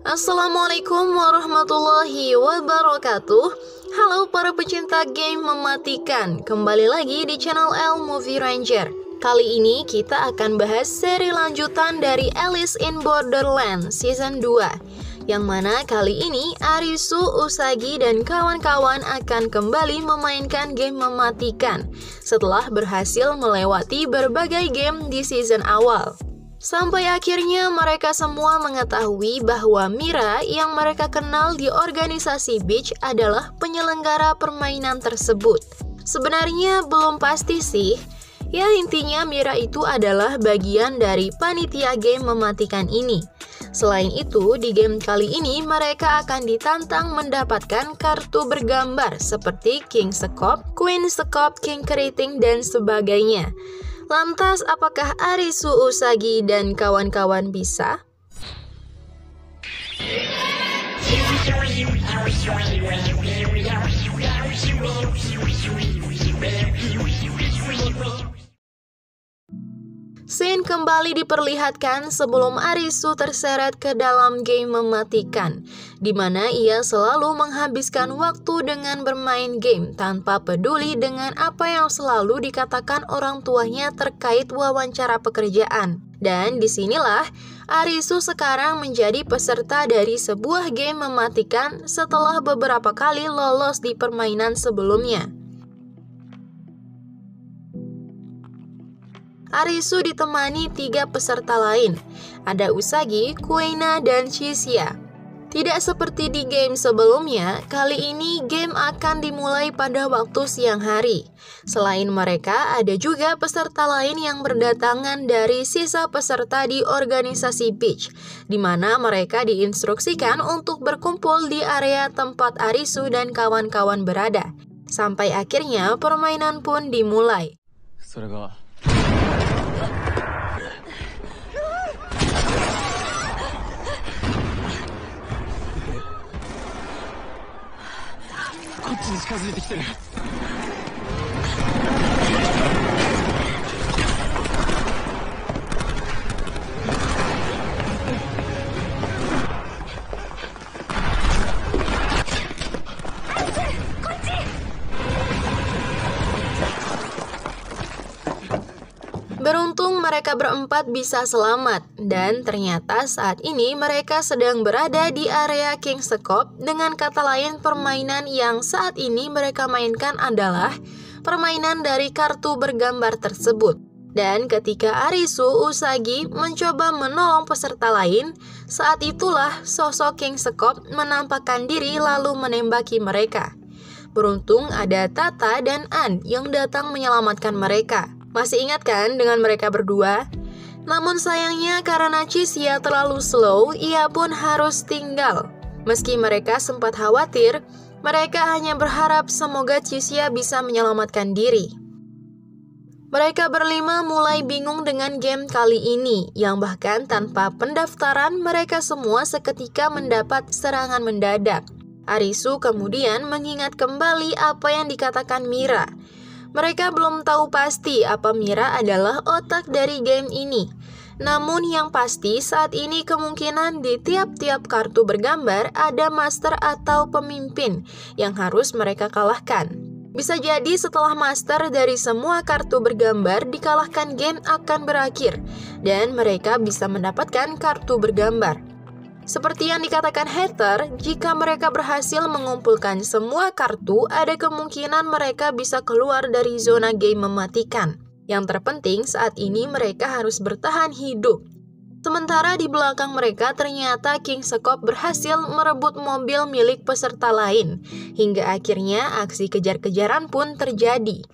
Assalamualaikum warahmatullahi wabarakatuh. Halo para pecinta game mematikan, kembali lagi di channel L Movie Ranger. Kali ini kita akan bahas seri lanjutan dari Alice in Borderland Season 2, yang mana kali ini Arisu, Usagi, dan kawan-kawan akan kembali memainkan game mematikan setelah berhasil melewati berbagai game di season awal. Sampai akhirnya mereka semua mengetahui bahwa Mira yang mereka kenal di organisasi Beach adalah penyelenggara permainan tersebut. Sebenarnya belum pasti sih. Ya intinya Mira itu adalah bagian dari panitia game mematikan ini. Selain itu, di game kali ini mereka akan ditantang mendapatkan kartu bergambar seperti King Sekop, Queen Sekop, King Keriting, dan sebagainya. Lantas, apakah Arisu, Usagi, dan kawan-kawan bisa? Scene kembali diperlihatkan sebelum Arisu terseret ke dalam game mematikan, di mana ia selalu menghabiskan waktu dengan bermain game tanpa peduli dengan apa yang selalu dikatakan orang tuanya terkait wawancara pekerjaan. Dan disinilah Arisu sekarang menjadi peserta dari sebuah game mematikan setelah beberapa kali lolos di permainan sebelumnya. Arisu ditemani 3 peserta lain, ada Usagi, Kuina, dan Chisia. Tidak seperti di game sebelumnya, kali ini game akan dimulai pada waktu siang hari. Selain mereka, ada juga peserta lain yang berdatangan dari sisa peserta di organisasi Beach, di mana mereka diinstruksikan untuk berkumpul di area tempat Arisu dan kawan-kawan berada. Sampai akhirnya permainan pun dimulai. Beruntung mereka berempat bisa selamat, dan ternyata saat ini mereka sedang berada di area King Sekop. Dengan kata lain, permainan yang saat ini mereka mainkan adalah permainan dari kartu bergambar tersebut. Dan ketika Arisu, Usagi mencoba menolong peserta lain, saat itulah sosok King Sekop menampakkan diri lalu menembaki mereka. Beruntung ada Tata dan An yang datang menyelamatkan mereka. Masih ingat kan dengan mereka berdua? Namun sayangnya karena Chisia terlalu slow, ia pun harus tinggal. Meski mereka sempat khawatir, mereka hanya berharap semoga Chisia bisa menyelamatkan diri. Mereka berlima mulai bingung dengan game kali ini, yang bahkan tanpa pendaftaran mereka semua seketika mendapat serangan mendadak. Arisu kemudian mengingat kembali apa yang dikatakan Mira. Mereka belum tahu pasti apa Mira adalah otak dari game ini. Namun yang pasti saat ini kemungkinan di tiap-tiap kartu bergambar ada master atau pemimpin yang harus mereka kalahkan. Bisa jadi setelah master dari semua kartu bergambar dikalahkan, game akan berakhir dan mereka bisa mendapatkan kartu bergambar. Seperti yang dikatakan hater, jika mereka berhasil mengumpulkan semua kartu, ada kemungkinan mereka bisa keluar dari zona game mematikan. Yang terpenting saat ini mereka harus bertahan hidup. Sementara di belakang mereka ternyata King Sekop berhasil merebut mobil milik peserta lain. Hingga akhirnya aksi kejar-kejaran pun terjadi.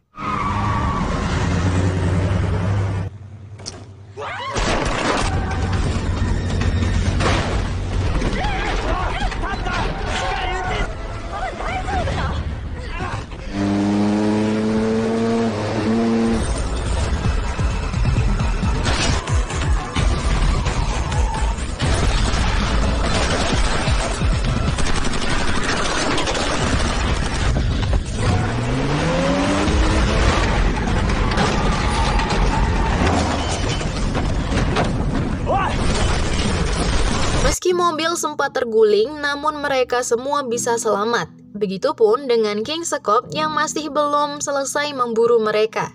Meski mobil sempat terguling, namun mereka semua bisa selamat. Begitupun dengan King Sekop yang masih belum selesai memburu mereka.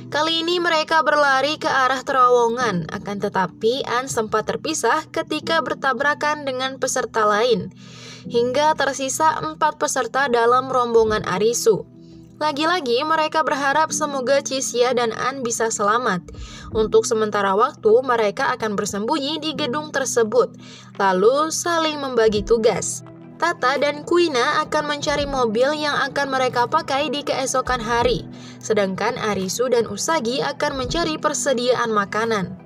Kali ini mereka berlari ke arah terowongan, akan tetapi An sempat terpisah ketika bertabrakan dengan peserta lain. Hingga tersisa 4 peserta dalam rombongan Arisu. Lagi-lagi mereka berharap semoga Chixia dan An bisa selamat. Untuk sementara waktu mereka akan bersembunyi di gedung tersebut, lalu saling membagi tugas. Tata dan Kuina akan mencari mobil yang akan mereka pakai di keesokan hari, sedangkan Arisu dan Usagi akan mencari persediaan makanan.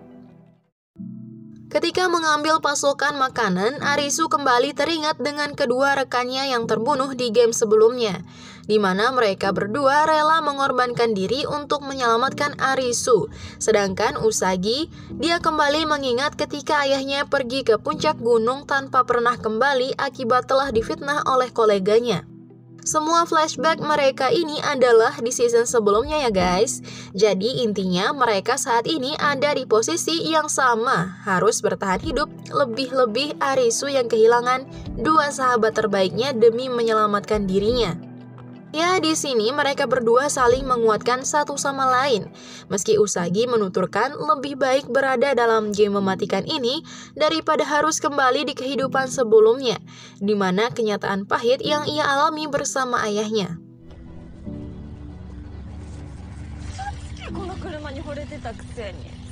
Ketika mengambil pasokan makanan, Arisu kembali teringat dengan kedua rekannya yang terbunuh di game sebelumnya, di mana mereka berdua rela mengorbankan diri untuk menyelamatkan Arisu. Sedangkan Usagi, dia kembali mengingat ketika ayahnya pergi ke puncak gunung tanpa pernah kembali akibat telah difitnah oleh koleganya. Semua flashback mereka ini adalah di season sebelumnya ya guys. Jadi intinya mereka saat ini ada di posisi yang sama, harus bertahan hidup, lebih-lebih Arisu yang kehilangan 2 sahabat terbaiknya demi menyelamatkan dirinya. Ya, di sini mereka berdua saling menguatkan satu sama lain. Meski Usagi menuturkan lebih baik berada dalam game mematikan ini daripada harus kembali di kehidupan sebelumnya, di mana kenyataan pahit yang ia alami bersama ayahnya.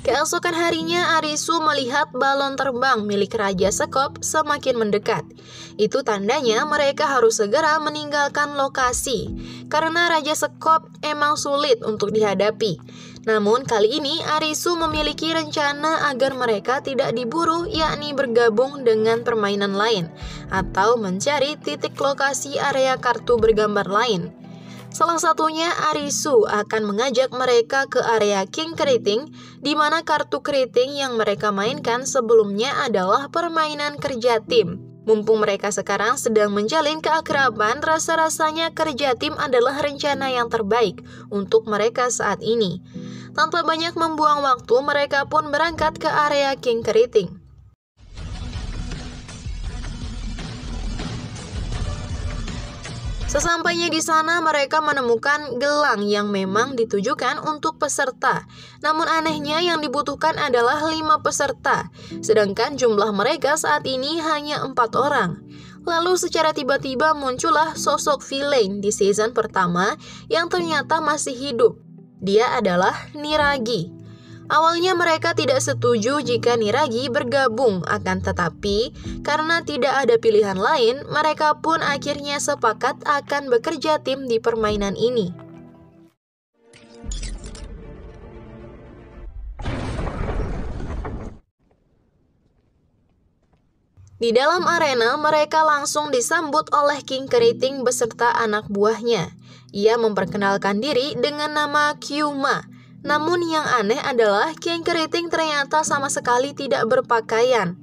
Keesokan harinya, Arisu melihat balon terbang milik Raja Sekop semakin mendekat. Itu tandanya mereka harus segera meninggalkan lokasi, karena Raja Sekop emang sulit untuk dihadapi. Namun kali ini Arisu memiliki rencana agar mereka tidak diburu, yakni bergabung dengan permainan lain, atau mencari titik lokasi area kartu bergambar lain. Salah satunya Arisu akan mengajak mereka ke area King Keriting, di mana kartu keriting yang mereka mainkan sebelumnya adalah permainan kerja tim. Mumpung mereka sekarang sedang menjalin keakraban, rasa-rasanya kerja tim adalah rencana yang terbaik untuk mereka saat ini. Tanpa banyak membuang waktu, mereka pun berangkat ke area King Keriting. Sesampainya di sana, mereka menemukan gelang yang memang ditujukan untuk peserta. Namun anehnya yang dibutuhkan adalah 5 peserta, sedangkan jumlah mereka saat ini hanya 4 orang. Lalu secara tiba-tiba muncullah sosok villain di season pertama yang ternyata masih hidup. Dia adalah Niragi. Awalnya mereka tidak setuju jika Niragi bergabung, akan tetapi karena tidak ada pilihan lain, mereka pun akhirnya sepakat akan bekerja tim di permainan ini. Di dalam arena, mereka langsung disambut oleh King Keriting beserta anak buahnya. Ia memperkenalkan diri dengan nama Kyuma. Namun yang aneh adalah King Keriting ternyata sama sekali tidak berpakaian.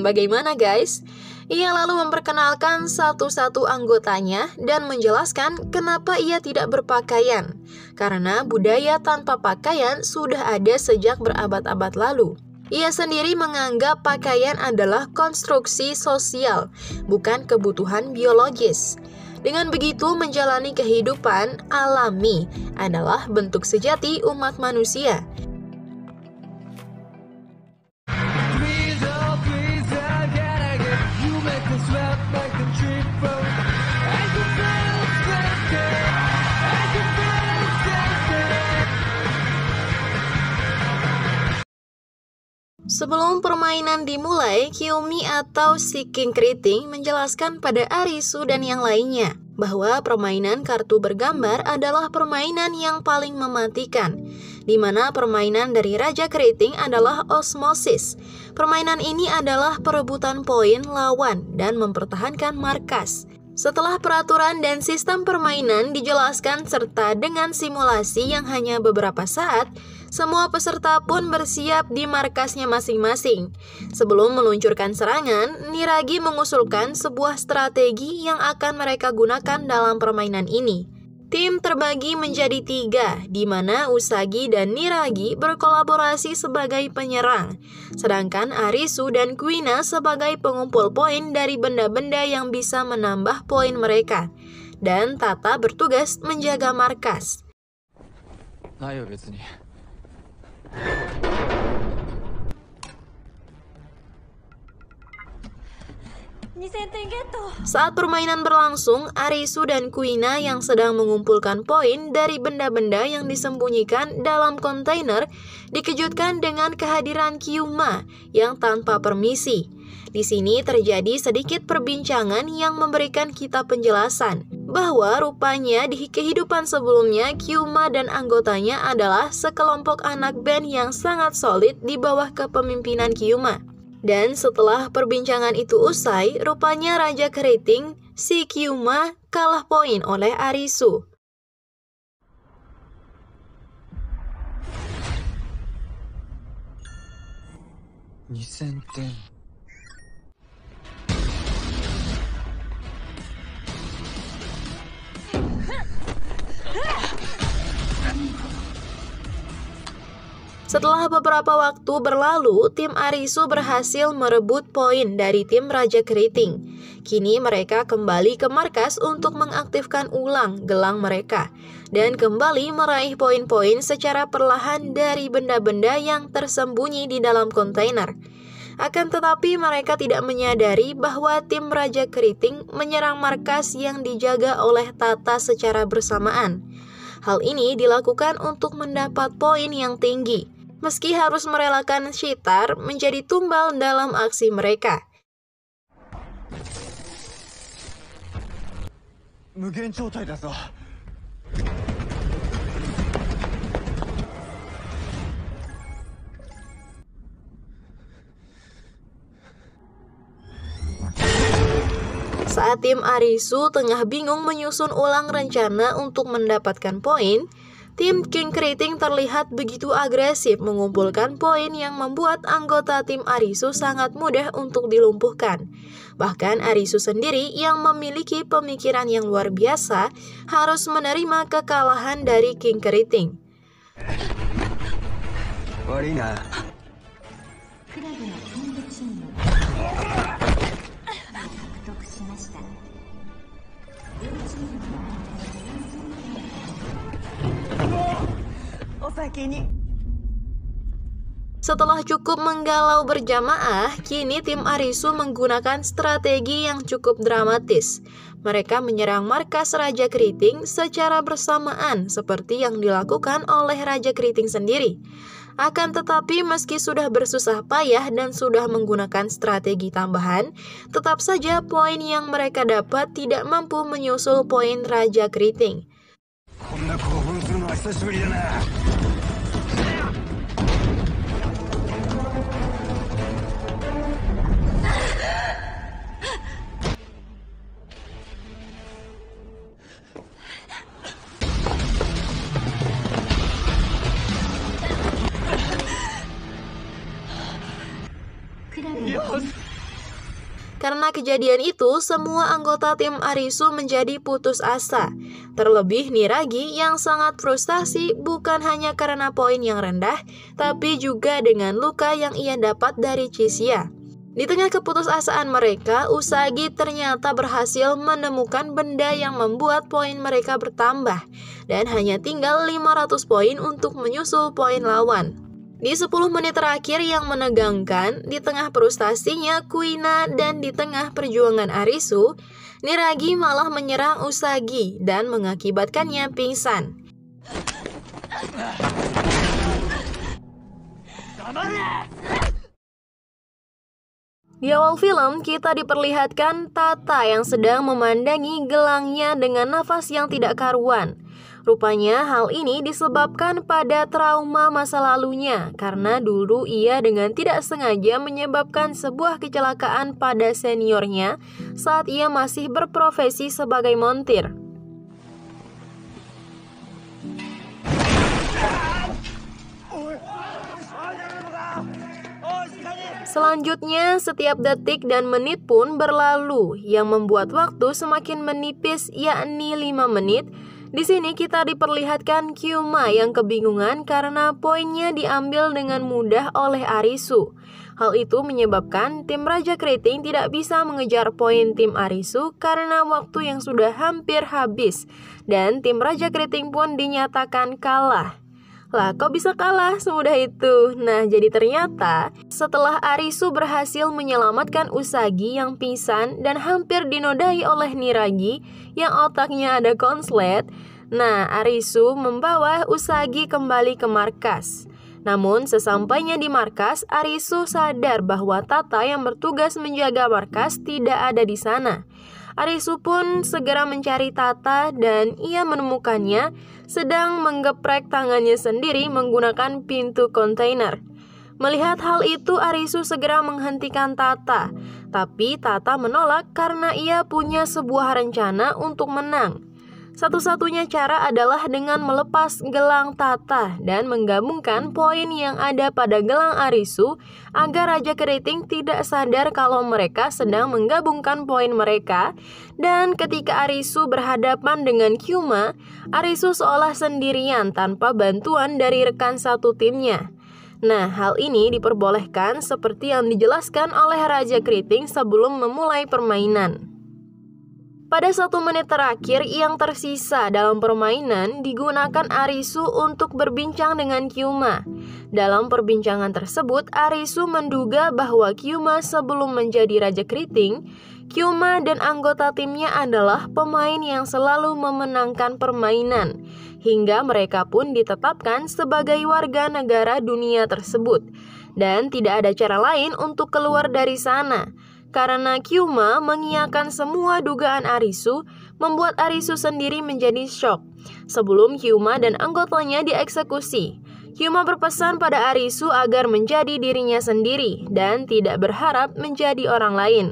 Bagaimana guys? Ia lalu memperkenalkan satu-satu anggotanya dan menjelaskan kenapa ia tidak berpakaian. Karena budaya tanpa pakaian sudah ada sejak berabad-abad lalu. Ia sendiri menganggap pakaian adalah konstruksi sosial, bukan kebutuhan biologis. Dengan begitu, menjalani kehidupan alami adalah bentuk sejati umat manusia. Sebelum permainan dimulai, Kyumi atau si King Keriting menjelaskan pada Arisu dan yang lainnya bahwa permainan kartu bergambar adalah permainan yang paling mematikan, di mana permainan dari Raja Keriting adalah osmosis. Permainan ini adalah perebutan poin lawan dan mempertahankan markas. Setelah peraturan dan sistem permainan dijelaskan serta dengan simulasi yang hanya beberapa saat, semua peserta pun bersiap di markasnya masing-masing. Sebelum meluncurkan serangan, Niragi mengusulkan sebuah strategi yang akan mereka gunakan dalam permainan ini. Tim terbagi menjadi 3, di mana Usagi dan Niragi berkolaborasi sebagai penyerang, sedangkan Arisu dan Kuina sebagai pengumpul poin dari benda-benda yang bisa menambah poin mereka, dan Tata bertugas menjaga markas. Saat permainan berlangsung, Arisu dan Kuina yang sedang mengumpulkan poin dari benda-benda yang disembunyikan dalam kontainer dikejutkan dengan kehadiran Kyuma yang tanpa permisi. Di sini terjadi sedikit perbincangan yang memberikan kita penjelasan bahwa rupanya di kehidupan sebelumnya Kyuma dan anggotanya adalah sekelompok anak band yang sangat solid di bawah kepemimpinan Kyuma. Dan setelah perbincangan itu usai, rupanya Raja Keriting, si Kyuma, kalah poin oleh Arisu. Setelah beberapa waktu berlalu, tim Arisu berhasil merebut poin dari tim Raja Keriting. Kini mereka kembali ke markas untuk mengaktifkan ulang gelang mereka dan kembali meraih poin-poin secara perlahan dari benda-benda yang tersembunyi di dalam kontainer. Akan tetapi mereka tidak menyadari bahwa tim Raja Keriting menyerang markas yang dijaga oleh Tata secara bersamaan. Hal ini dilakukan untuk mendapat poin yang tinggi, meski harus merelakan Shitar menjadi tumbal dalam aksi mereka. Saat tim Arisu tengah bingung menyusun ulang rencana untuk mendapatkan poin, tim King Keriting terlihat begitu agresif mengumpulkan poin yang membuat anggota tim Arisu sangat mudah untuk dilumpuhkan. Bahkan Arisu sendiri yang memiliki pemikiran yang luar biasa harus menerima kekalahan dari King Keriting. Setelah cukup menggalau berjamaah, kini tim Arisu menggunakan strategi yang cukup dramatis. Mereka menyerang markas Raja Keriting secara bersamaan seperti yang dilakukan oleh Raja Keriting sendiri. Akan tetapi meski sudah bersusah payah dan sudah menggunakan strategi tambahan, tetap saja poin yang mereka dapat tidak mampu menyusul poin Raja Keriting. Karena kejadian itu, semua anggota tim Arisu menjadi putus asa. Terlebih Niragi yang sangat frustasi bukan hanya karena poin yang rendah, tapi juga dengan luka yang ia dapat dari Chisia. Di tengah keputusasaan mereka, Usagi ternyata berhasil menemukan benda yang membuat poin mereka bertambah, dan hanya tinggal 500 poin untuk menyusul poin lawan. Di 10 menit terakhir yang menegangkan, di tengah frustasinya Kuina dan di tengah perjuangan Arisu, Niragi malah menyerang Usagi dan mengakibatkannya pingsan. Di awal film, kita diperlihatkan Tata yang sedang memandangi gelangnya dengan nafas yang tidak karuan. Rupanya hal ini disebabkan pada trauma masa lalunya, karena dulu ia dengan tidak sengaja menyebabkan sebuah kecelakaan pada seniornya saat ia masih berprofesi sebagai montir. Selanjutnya, setiap detik dan menit pun berlalu, yang membuat waktu semakin menipis, yakni 5 menit, Di sini kita diperlihatkan Kyuma yang kebingungan karena poinnya diambil dengan mudah oleh Arisu. Hal itu menyebabkan tim Raja Keriting tidak bisa mengejar poin tim Arisu karena waktu yang sudah hampir habis, dan tim Raja Keriting pun dinyatakan kalah. Lah, kok bisa kalah semudah itu? Nah, jadi ternyata setelah Arisu berhasil menyelamatkan Usagi yang pingsan dan hampir dinodai oleh Niragi yang otaknya ada konslet, nah Arisu membawa Usagi kembali ke markas. Namun sesampainya di markas, Arisu sadar bahwa Tata yang bertugas menjaga markas tidak ada di sana. Arisu pun segera mencari Tata dan ia menemukannya sedang menggeprek tangannya sendiri menggunakan pintu kontainer. Melihat hal itu, Arisu segera menghentikan Tata, tapi Tata menolak karena ia punya sebuah rencana untuk menang. Satu-satunya cara adalah dengan melepas gelang Tata dan menggabungkan poin yang ada pada gelang Arisu agar Raja Keriting tidak sadar kalau mereka sedang menggabungkan poin mereka. Dan ketika Arisu berhadapan dengan Kyuma, Arisu seolah sendirian tanpa bantuan dari rekan satu timnya. Nah, hal ini diperbolehkan seperti yang dijelaskan oleh Raja Keriting sebelum memulai permainan. Pada 1 menit terakhir yang tersisa dalam permainan, digunakan Arisu untuk berbincang dengan Kyuma. Dalam perbincangan tersebut, Arisu menduga bahwa Kyuma sebelum menjadi Raja Keriting, Kyuma dan anggota timnya adalah pemain yang selalu memenangkan permainan, hingga mereka pun ditetapkan sebagai warga negara dunia tersebut. Dan tidak ada cara lain untuk keluar dari sana. Karena Kyuma mengiyakan semua dugaan Arisu, membuat Arisu sendiri menjadi syok. Sebelum Kyuma dan anggotanya dieksekusi, Kyuma berpesan pada Arisu agar menjadi dirinya sendiri dan tidak berharap menjadi orang lain.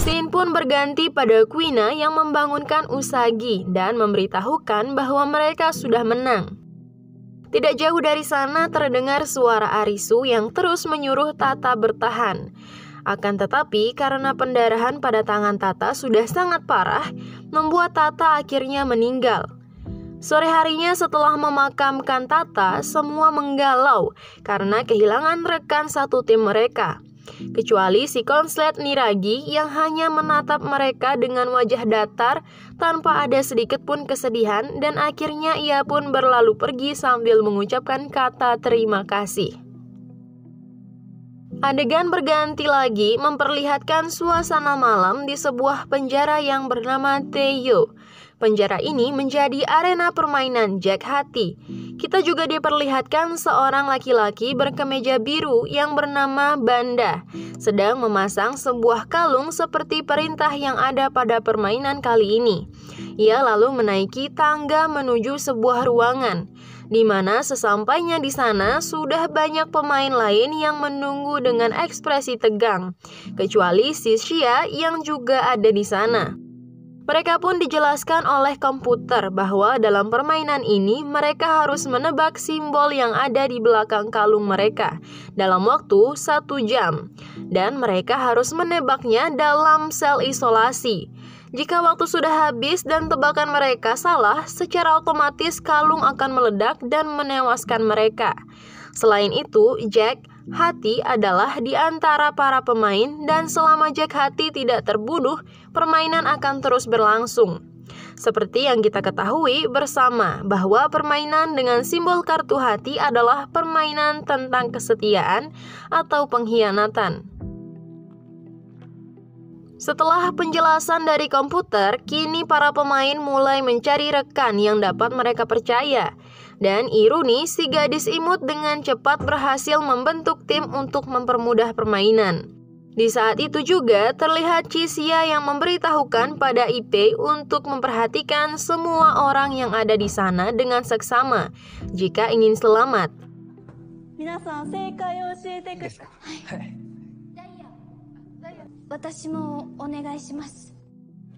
Scene pun berganti pada Kuina yang membangunkan Usagi dan memberitahukan bahwa mereka sudah menang. Tidak jauh dari sana terdengar suara Arisu yang terus menyuruh Tata bertahan. Akan tetapi karena pendarahan pada tangan Tata sudah sangat parah, membuat Tata akhirnya meninggal. Sore harinya setelah memakamkan Tata, semua menggalau karena kehilangan rekan satu tim mereka. Kecuali si konslet Niragi yang hanya menatap mereka dengan wajah datar tanpa ada sedikit pun kesedihan, dan akhirnya ia pun berlalu pergi sambil mengucapkan kata terima kasih. Adegan berganti lagi memperlihatkan suasana malam di sebuah penjara yang bernama Teiyo. Penjara ini menjadi arena permainan Jack Hati. Kita juga diperlihatkan seorang laki-laki berkemeja biru yang bernama Banda sedang memasang sebuah kalung seperti perintah yang ada pada permainan kali ini. Ia lalu menaiki tangga menuju sebuah ruangan, di mana sesampainya di sana sudah banyak pemain lain yang menunggu dengan ekspresi tegang, kecuali si Shia yang juga ada di sana. Mereka pun dijelaskan oleh komputer bahwa dalam permainan ini mereka harus menebak simbol yang ada di belakang kalung mereka dalam waktu 1 jam, dan mereka harus menebaknya dalam sel isolasi. Jika waktu sudah habis dan tebakan mereka salah, secara otomatis kalung akan meledak dan menewaskan mereka. Selain itu, Jack Hati adalah di antara para pemain, dan selama Jack Hati tidak terbunuh, permainan akan terus berlangsung. Seperti yang kita ketahui bersama bahwa permainan dengan simbol kartu hati adalah permainan tentang kesetiaan atau pengkhianatan. Setelah penjelasan dari komputer, kini para pemain mulai mencari rekan yang dapat mereka percaya. Dan ironi, si gadis imut dengan cepat berhasil membentuk tim untuk mempermudah permainan. Di saat itu juga terlihat Chisia yang memberitahukan pada Ippei untuk memperhatikan semua orang yang ada di sana dengan seksama jika ingin selamat. Minasan, seikai o oshiete kudasai. 私もお願いします。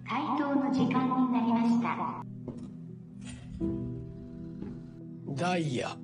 回答の時間になりました。Daya.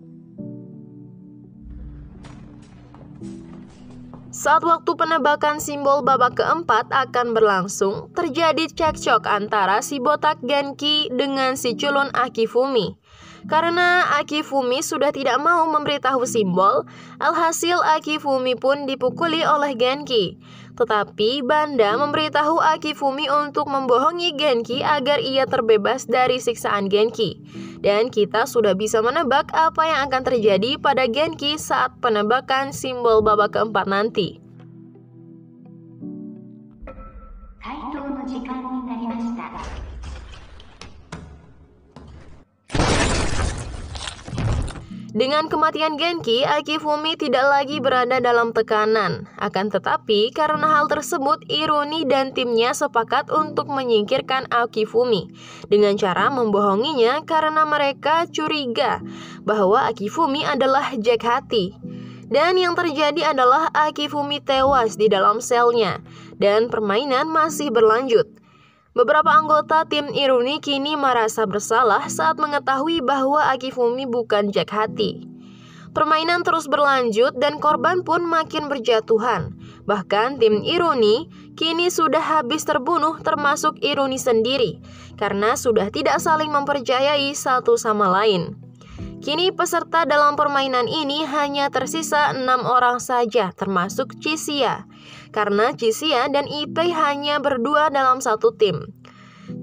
Saat waktu penebakan simbol babak keempat akan berlangsung, terjadi cekcok antara si botak Genki dengan si culun Akifumi. Karena Akifumi sudah tidak mau memberitahu simbol, alhasil Akifumi pun dipukuli oleh Genki. Tetapi Banda memberitahu Akifumi untuk membohongi Genki agar ia terbebas dari siksaan Genki. Dan kita sudah bisa menebak apa yang akan terjadi pada Genki saat penebakan simbol babak keempat nanti. Dengan kematian Genki, Akifumi tidak lagi berada dalam tekanan. Akan tetapi, karena hal tersebut, Iruni dan timnya sepakat untuk menyingkirkan Akifumi dengan cara membohonginya karena mereka curiga bahwa Akifumi adalah jack hati. Dan yang terjadi adalah Akifumi tewas di dalam selnya dan permainan masih berlanjut. Beberapa anggota tim Iruni kini merasa bersalah saat mengetahui bahwa Akifumi bukan jack hati. Permainan terus berlanjut dan korban pun makin berjatuhan. Bahkan tim Iruni kini sudah habis terbunuh termasuk Iruni sendiri karena sudah tidak saling mempercayai satu sama lain. Kini peserta dalam permainan ini hanya tersisa 6 orang saja termasuk Chisia. Karena Chisia dan Ipei hanya berdua dalam satu tim.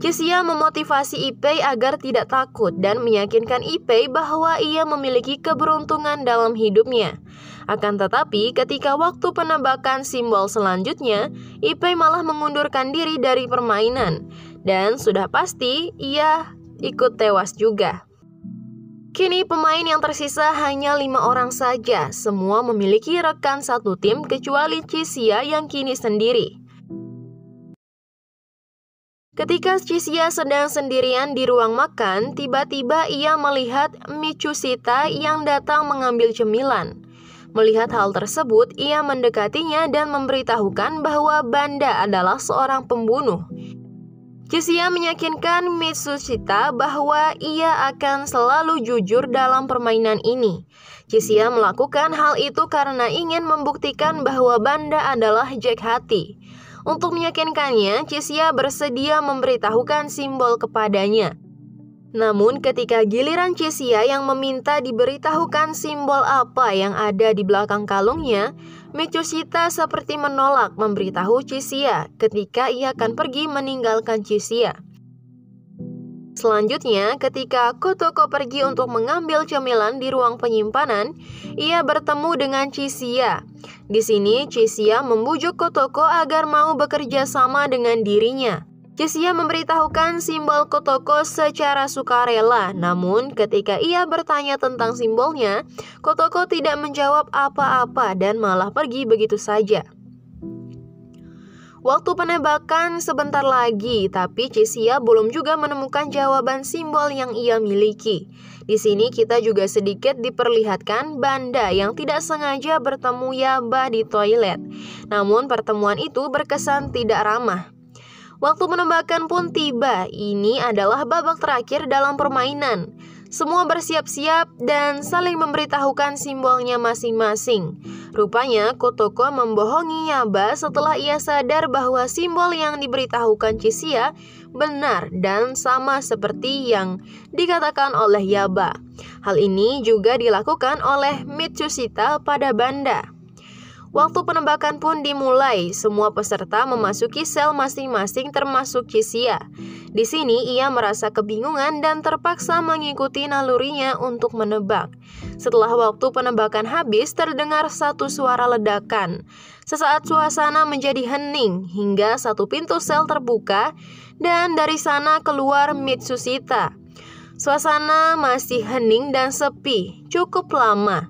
Chisia memotivasi Ipei agar tidak takut dan meyakinkan Ipei bahwa ia memiliki keberuntungan dalam hidupnya. Akan tetapi ketika waktu penebakan simbol selanjutnya, Ipei malah mengundurkan diri dari permainan. Dan sudah pasti ia ikut tewas juga. Kini pemain yang tersisa hanya 5 orang saja. Semua memiliki rekan satu tim kecuali Chisia yang kini sendiri. Ketika Chisia sedang sendirian di ruang makan, tiba-tiba ia melihat Mitsushita yang datang mengambil cemilan. Melihat hal tersebut, ia mendekatinya dan memberitahukan bahwa Banda adalah seorang pembunuh. Chisia meyakinkan Mitsushita bahwa ia akan selalu jujur dalam permainan ini. Chisia melakukan hal itu karena ingin membuktikan bahwa Banda adalah jack hati. Untuk meyakinkannya, Chisia bersedia memberitahukan simbol kepadanya. Namun ketika giliran Chisia yang meminta diberitahukan simbol apa yang ada di belakang kalungnya, Mitsushita seperti menolak memberitahu Chisia ketika ia akan pergi meninggalkan Chisia. Selanjutnya, ketika Kotoko pergi untuk mengambil cemilan di ruang penyimpanan, ia bertemu dengan Chisia. Di sini, Chisia membujuk Kotoko agar mau bekerja sama dengan dirinya. Chisia memberitahukan simbol Kotoko secara sukarela, namun ketika ia bertanya tentang simbolnya, Kotoko tidak menjawab apa-apa dan malah pergi begitu saja. Waktu penembakan sebentar lagi, tapi Chisia belum juga menemukan jawaban simbol yang ia miliki. Di sini kita juga sedikit diperlihatkan Banda yang tidak sengaja bertemu Yaba di toilet. Namun pertemuan itu berkesan tidak ramah. Waktu penembakan pun tiba. Ini adalah babak terakhir dalam permainan. Semua bersiap-siap dan saling memberitahukan simbolnya masing-masing. Rupanya Kotoko membohongi Yaba setelah ia sadar bahwa simbol yang diberitahukan Chisia benar dan sama seperti yang dikatakan oleh Yaba. Hal ini juga dilakukan oleh Mitsushita pada Banda. Waktu penembakan pun dimulai. Semua peserta memasuki sel masing-masing termasuk Chisia. Di sini ia merasa kebingungan dan terpaksa mengikuti nalurinya untuk menebak. Setelah waktu penembakan habis, terdengar satu suara ledakan. Sesaat suasana menjadi hening hingga satu pintu sel terbuka dan dari sana keluar Mitsushita. Suasana masih hening dan sepi cukup lama.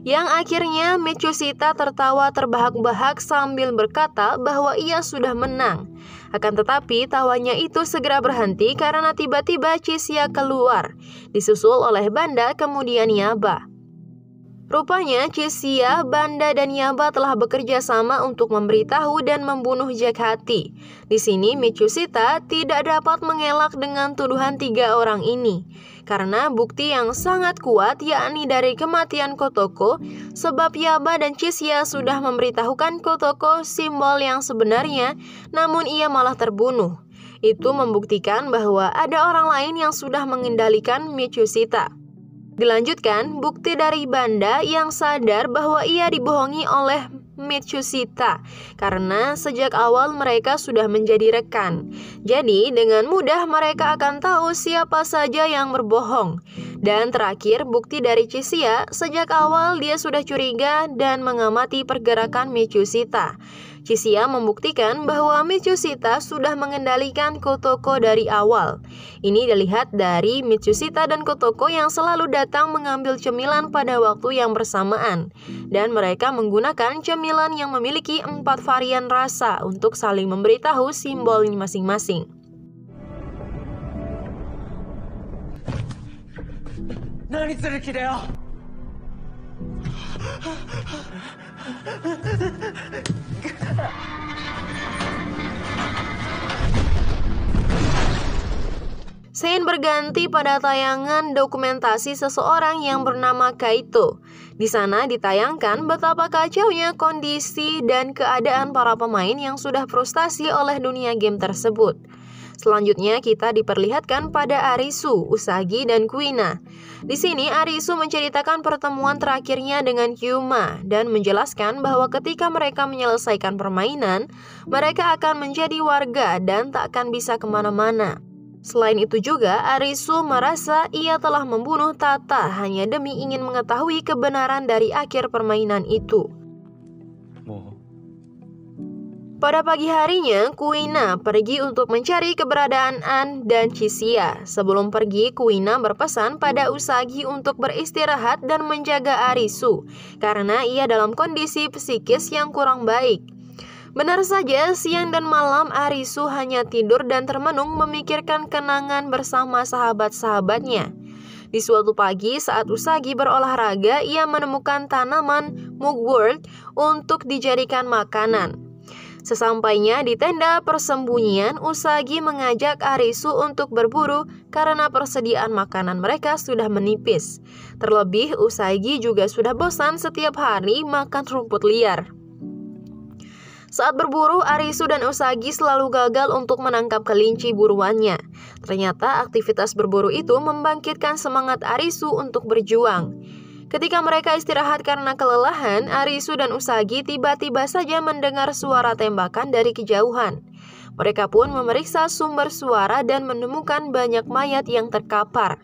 Yang akhirnya Mitsushita tertawa terbahak-bahak sambil berkata bahwa ia sudah menang. Akan tetapi tawanya itu segera berhenti karena tiba-tiba Chisia keluar, disusul oleh Banda kemudian Yaba. Rupanya Chisia, Banda, dan Yaba telah bekerja sama untuk memberitahu dan membunuh Jack Hati. Di sini Mitsushita tidak dapat mengelak dengan tuduhan 3 orang ini, karena bukti yang sangat kuat yakni dari kematian Kotoko, sebab Yaba dan Chisia sudah memberitahukan Kotoko simbol yang sebenarnya, namun ia malah terbunuh. Itu membuktikan bahwa ada orang lain yang sudah mengendalikan Mitsushita. Dilanjutkan, bukti dari Banda yang sadar bahwa ia dibohongi oleh Mitsushita karena sejak awal mereka sudah menjadi rekan. Jadi dengan mudah mereka akan tahu siapa saja yang berbohong. Dan terakhir, bukti dari Chisia, sejak awal dia sudah curiga dan mengamati pergerakan Mitsushita. Chisia membuktikan bahwa Mitsushita sudah mengendalikan Kotoko dari awal. Ini dilihat dari Mitsushita dan Kotoko yang selalu datang mengambil cemilan pada waktu yang bersamaan. Dan mereka menggunakan cemilan yang memiliki 4 varian rasa untuk saling memberitahu simbol masing-masing. Nani tsuruki da yo? Scene berganti pada tayangan dokumentasi seseorang yang bernama Kaito. Di sana ditayangkan betapa kacaunya kondisi dan keadaan para pemain yang sudah frustasi oleh dunia game tersebut. Selanjutnya kita diperlihatkan pada Arisu, Usagi, dan Kuina. Di sini Arisu menceritakan pertemuan terakhirnya dengan Kyuma dan menjelaskan bahwa ketika mereka menyelesaikan permainan, mereka akan menjadi warga dan tak akan bisa kemana-mana. Selain itu juga, Arisu merasa ia telah membunuh Tata hanya demi ingin mengetahui kebenaran dari akhir permainan itu. Pada pagi harinya, Kuina pergi untuk mencari keberadaan An dan Chisia. Sebelum pergi, Kuina berpesan pada Usagi untuk beristirahat dan menjaga Arisu, karena ia dalam kondisi psikis yang kurang baik. Benar saja, siang dan malam Arisu hanya tidur dan termenung memikirkan kenangan bersama sahabat-sahabatnya. Di suatu pagi saat Usagi berolahraga, ia menemukan tanaman mugwort untuk dijadikan makanan. Sesampainya di tenda persembunyian, Usagi mengajak Arisu untuk berburu karena persediaan makanan mereka sudah menipis. Terlebih, Usagi juga sudah bosan setiap hari makan rumput liar. Saat berburu, Arisu dan Usagi selalu gagal untuk menangkap kelinci buruannya. Ternyata aktivitas berburu itu membangkitkan semangat Arisu untuk berjuang. Ketika mereka istirahat karena kelelahan, Arisu dan Usagi tiba-tiba saja mendengar suara tembakan dari kejauhan. Mereka pun memeriksa sumber suara dan menemukan banyak mayat yang terkapar.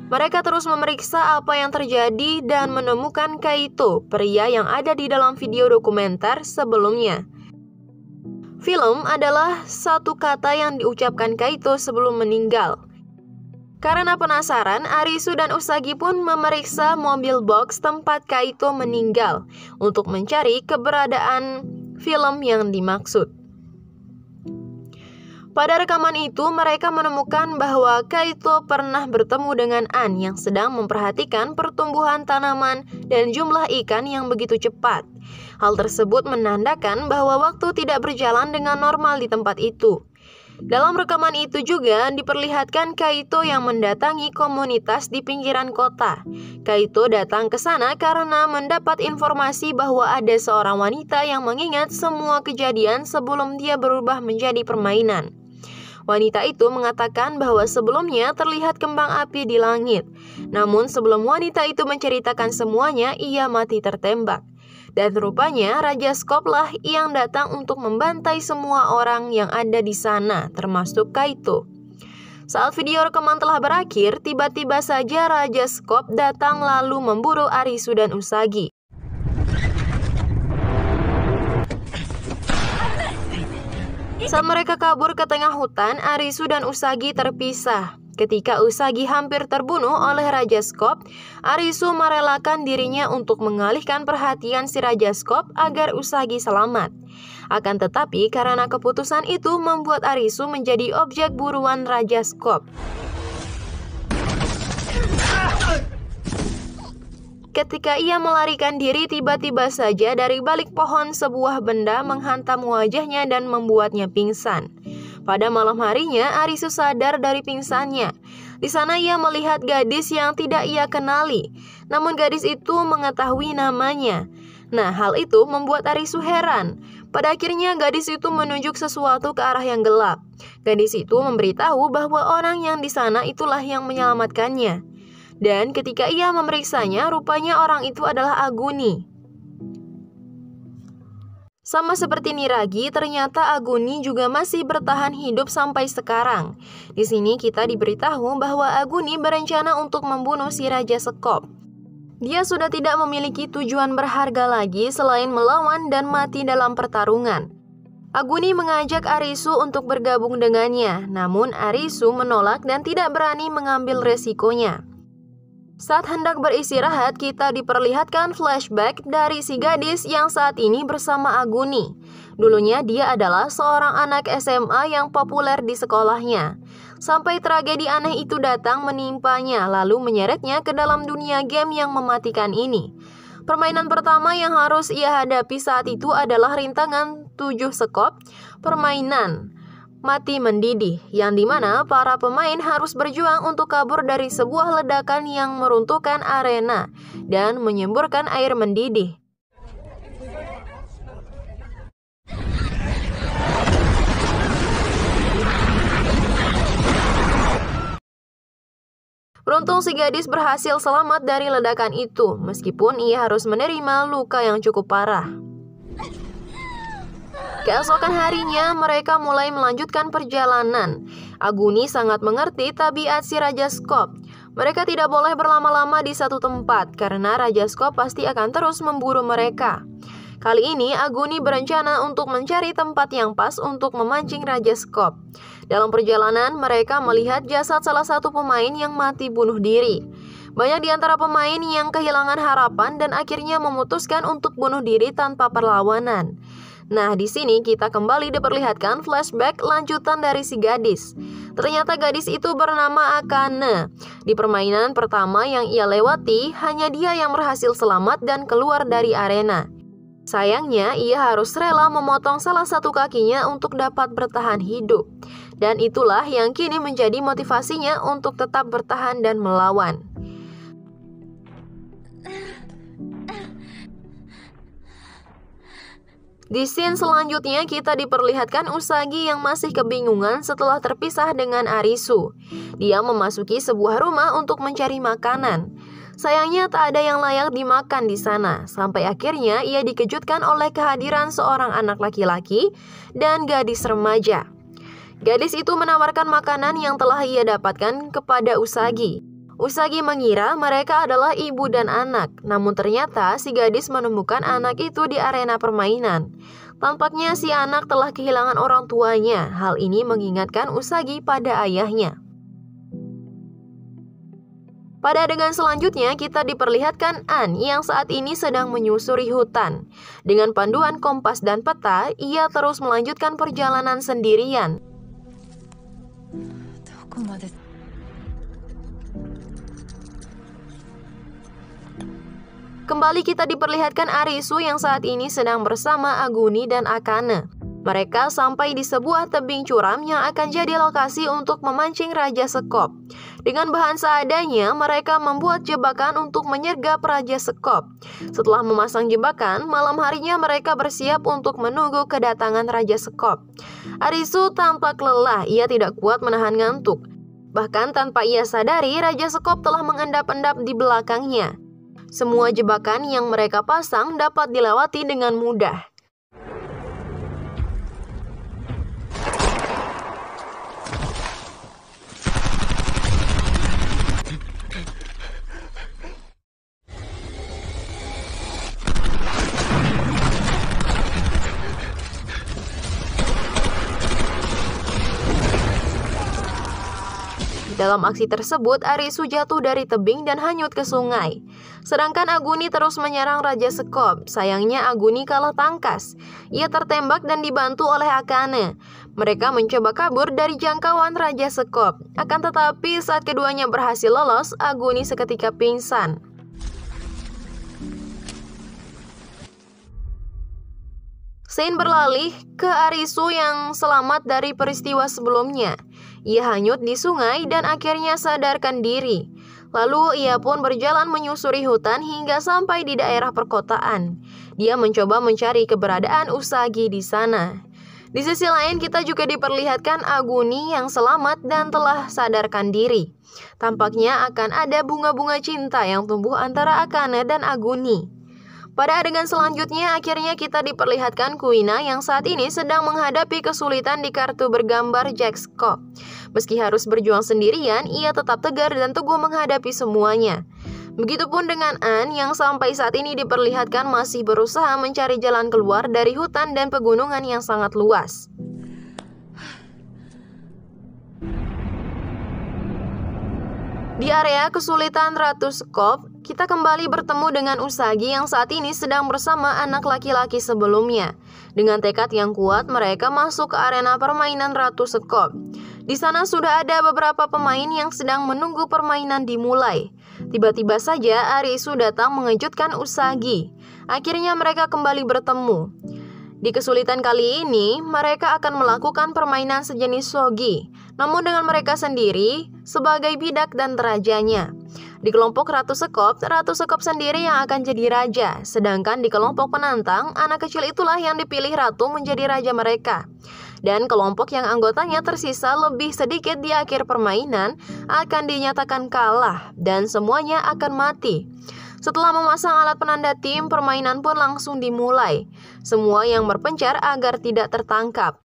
Mereka terus memeriksa apa yang terjadi dan menemukan Kaito, pria yang ada di dalam video dokumenter sebelumnya. Film adalah satu kata yang diucapkan Kaito sebelum meninggal. Karena penasaran, Arisu dan Usagi pun memeriksa mobil box tempat Kaito meninggal untuk mencari keberadaan film yang dimaksud. Pada rekaman itu, mereka menemukan bahwa Kaito pernah bertemu dengan An yang sedang memperhatikan pertumbuhan tanaman dan jumlah ikan yang begitu cepat. Hal tersebut menandakan bahwa waktu tidak berjalan dengan normal di tempat itu. Dalam rekaman itu juga diperlihatkan Kaito yang mendatangi komunitas di pinggiran kota. Kaito datang ke sana karena mendapat informasi bahwa ada seorang wanita yang mengingat semua kejadian sebelum dia berubah menjadi permainan. Wanita itu mengatakan bahwa sebelumnya terlihat kembang api di langit. Namun sebelum wanita itu menceritakan semuanya, ia mati tertembak. Dan rupanya Raja Skop lah yang datang untuk membantai semua orang yang ada di sana, termasuk Kaito. Saat video rekaman telah berakhir, tiba-tiba saja Raja Skop datang lalu memburu Arisu dan Usagi. Saat mereka kabur ke tengah hutan, Arisu dan Usagi terpisah. Ketika Usagi hampir terbunuh oleh Raja Skop, Arisu merelakan dirinya untuk mengalihkan perhatian si Raja Skop agar Usagi selamat. Akan tetapi karena keputusan itu membuat Arisu menjadi objek buruan Raja Skop. Ketika ia melarikan diri, tiba-tiba saja dari balik pohon sebuah benda menghantam wajahnya dan membuatnya pingsan. Pada malam harinya, Arisu sadar dari pingsannya. Di sana ia melihat gadis yang tidak ia kenali, namun gadis itu mengetahui namanya. Nah, hal itu membuat Arisu heran. Pada akhirnya gadis itu menunjuk sesuatu ke arah yang gelap. Gadis itu memberitahu bahwa orang yang di sana itulah yang menyelamatkannya. Dan ketika ia memeriksanya, rupanya orang itu adalah Aguni. Sama seperti Niragi, ternyata Aguni juga masih bertahan hidup sampai sekarang. Di sini kita diberitahu bahwa Aguni berencana untuk membunuh si Raja Sekop. Dia sudah tidak memiliki tujuan berharga lagi selain melawan dan mati dalam pertarungan. Aguni mengajak Arisu untuk bergabung dengannya, namun Arisu menolak dan tidak berani mengambil resikonya. Saat hendak beristirahat, kita diperlihatkan flashback dari si gadis yang saat ini bersama Aguni. Dulunya dia adalah seorang anak SMA yang populer di sekolahnya. Sampai tragedi aneh itu datang menimpanya, lalu menyeretnya ke dalam dunia game yang mematikan ini. Permainan pertama yang harus ia hadapi saat itu adalah rintangan 7 sekop, permainan mati mendidih, yang dimana para pemain harus berjuang untuk kabur dari sebuah ledakan yang meruntuhkan arena dan menyemburkan air mendidih. Beruntung si gadis berhasil selamat dari ledakan itu, meskipun ia harus menerima luka yang cukup parah. Keesokan harinya, mereka mulai melanjutkan perjalanan. Aguni sangat mengerti tabiat si Raja Sekop. Mereka tidak boleh berlama-lama di satu tempat, karena Raja Sekop pasti akan terus memburu mereka. Kali ini, Aguni berencana untuk mencari tempat yang pas untuk memancing Raja Sekop. Dalam perjalanan, mereka melihat jasad salah satu pemain yang mati bunuh diri. Banyak di antara pemain yang kehilangan harapan dan akhirnya memutuskan untuk bunuh diri tanpa perlawanan. Nah, di sini kita kembali diperlihatkan flashback lanjutan dari si gadis. Ternyata gadis itu bernama Akane. Di permainan pertama yang ia lewati, hanya dia yang berhasil selamat dan keluar dari arena. Sayangnya, ia harus rela memotong salah satu kakinya untuk dapat bertahan hidup. Dan itulah yang kini menjadi motivasinya untuk tetap bertahan dan melawan. Di scene selanjutnya kita diperlihatkan Usagi yang masih kebingungan setelah terpisah dengan Arisu. Dia memasuki sebuah rumah untuk mencari makanan. Sayangnya tak ada yang layak dimakan di sana. Sampai akhirnya ia dikejutkan oleh kehadiran seorang anak laki-laki dan gadis remaja. Gadis itu menawarkan makanan yang telah ia dapatkan kepada Usagi. Usagi mengira mereka adalah ibu dan anak, namun ternyata si gadis menemukan anak itu di arena permainan. Tampaknya si anak telah kehilangan orang tuanya. Hal ini mengingatkan Usagi pada ayahnya. Pada adegan selanjutnya kita diperlihatkan An yang saat ini sedang menyusuri hutan. Dengan panduan kompas dan peta, ia terus melanjutkan perjalanan sendirian. Kembali kita diperlihatkan Arisu yang saat ini sedang bersama Aguni dan Akane. Mereka sampai di sebuah tebing curam yang akan jadi lokasi untuk memancing Raja Sekop. Dengan bahan seadanya, mereka membuat jebakan untuk menyergap Raja Sekop. Setelah memasang jebakan, malam harinya mereka bersiap untuk menunggu kedatangan Raja Sekop. Arisu tampak lelah, ia tidak kuat menahan ngantuk. Bahkan tanpa ia sadari, Raja Sekop telah mengendap-endap di belakangnya. Semua jebakan yang mereka pasang dapat dilewati dengan mudah. Dalam aksi tersebut, Arisu jatuh dari tebing dan hanyut ke sungai. Sedangkan Aguni terus menyerang Raja Sekop. Sayangnya Aguni kalah tangkas. Ia tertembak dan dibantu oleh Akane. Mereka mencoba kabur dari jangkauan Raja Sekop. Akan tetapi saat keduanya berhasil lolos, Aguni seketika pingsan. Sein beralih ke Arisu yang selamat dari peristiwa sebelumnya. Ia hanyut di sungai dan akhirnya sadarkan diri. Lalu ia pun berjalan menyusuri hutan hingga sampai di daerah perkotaan. Dia mencoba mencari keberadaan Usagi di sana. Di sisi lain kita juga diperlihatkan Aguni yang selamat dan telah sadarkan diri. Tampaknya akan ada bunga-bunga cinta yang tumbuh antara Akane dan Aguni. Pada adegan selanjutnya, akhirnya kita diperlihatkan Kuina yang saat ini sedang menghadapi kesulitan di kartu bergambar Jack-Scope. Meski harus berjuang sendirian, ia tetap tegar dan teguh menghadapi semuanya. Begitupun dengan An yang sampai saat ini diperlihatkan masih berusaha mencari jalan keluar dari hutan dan pegunungan yang sangat luas. Di area kesulitan Ratu Scope, kita kembali bertemu dengan Usagi yang saat ini sedang bersama anak laki-laki sebelumnya. Dengan tekad yang kuat, mereka masuk ke arena permainan Ratu Scope. Di sana sudah ada beberapa pemain yang sedang menunggu permainan dimulai. Tiba-tiba saja Arisu datang mengejutkan Usagi. Akhirnya mereka kembali bertemu. Di kesulitan kali ini, mereka akan melakukan permainan sejenis shogi, namun dengan mereka sendiri sebagai bidak dan rajanya. Di kelompok Ratu Scope sendiri yang akan jadi raja, sedangkan di kelompok penantang, anak kecil itulah yang dipilih ratu menjadi raja mereka. Dan kelompok yang anggotanya tersisa lebih sedikit di akhir permainan akan dinyatakan kalah dan semuanya akan mati. Setelah memasang alat penanda tim, permainan pun langsung dimulai. Semua yang berpencar agar tidak tertangkap.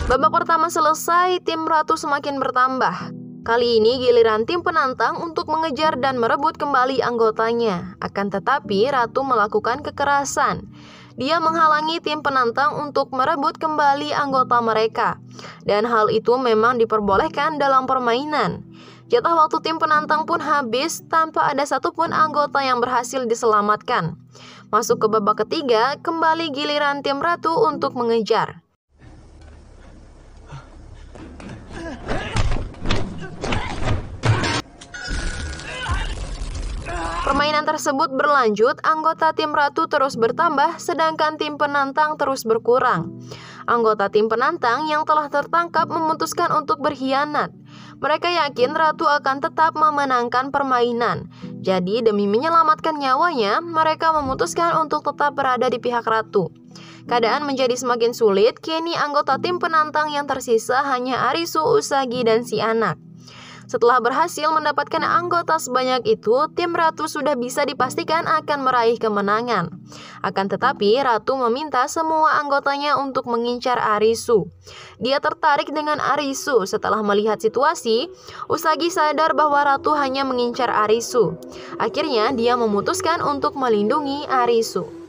Babak pertama selesai, tim Ratu semakin bertambah. Kali ini giliran tim penantang untuk mengejar dan merebut kembali anggotanya. Akan tetapi Ratu melakukan kekerasan. Dia menghalangi tim penantang untuk merebut kembali anggota mereka. Dan hal itu memang diperbolehkan dalam permainan. Jatah waktu tim penantang pun habis tanpa ada satupun anggota yang berhasil diselamatkan. Masuk ke babak ketiga, kembali giliran tim Ratu untuk mengejar. Permainan tersebut berlanjut, anggota tim Ratu terus bertambah, sedangkan tim penantang terus berkurang. Anggota tim penantang yang telah tertangkap memutuskan untuk berkhianat. Mereka yakin Ratu akan tetap memenangkan permainan. Jadi demi menyelamatkan nyawanya, mereka memutuskan untuk tetap berada di pihak Ratu. Keadaan menjadi semakin sulit, kini anggota tim penantang yang tersisa hanya Arisu, Usagi, dan si anak. Setelah berhasil mendapatkan anggota sebanyak itu, tim Ratu sudah bisa dipastikan akan meraih kemenangan. Akan tetapi, Ratu meminta semua anggotanya untuk mengincar Arisu. Dia tertarik dengan Arisu. Setelah melihat situasi, Usagi sadar bahwa Ratu hanya mengincar Arisu. Akhirnya, dia memutuskan untuk melindungi Arisu.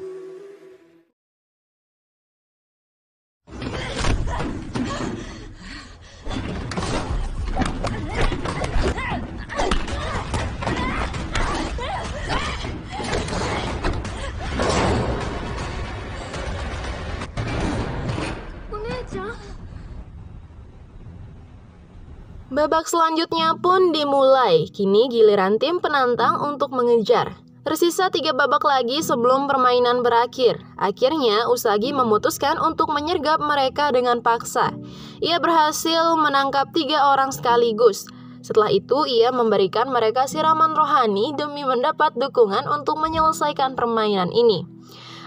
Babak selanjutnya pun dimulai. Kini giliran tim penantang untuk mengejar. Tersisa 3 babak lagi sebelum permainan berakhir. Akhirnya Usagi memutuskan untuk menyergap mereka dengan paksa. Ia berhasil menangkap 3 orang sekaligus. Setelah itu ia memberikan mereka siraman rohani demi mendapat dukungan untuk menyelesaikan permainan ini.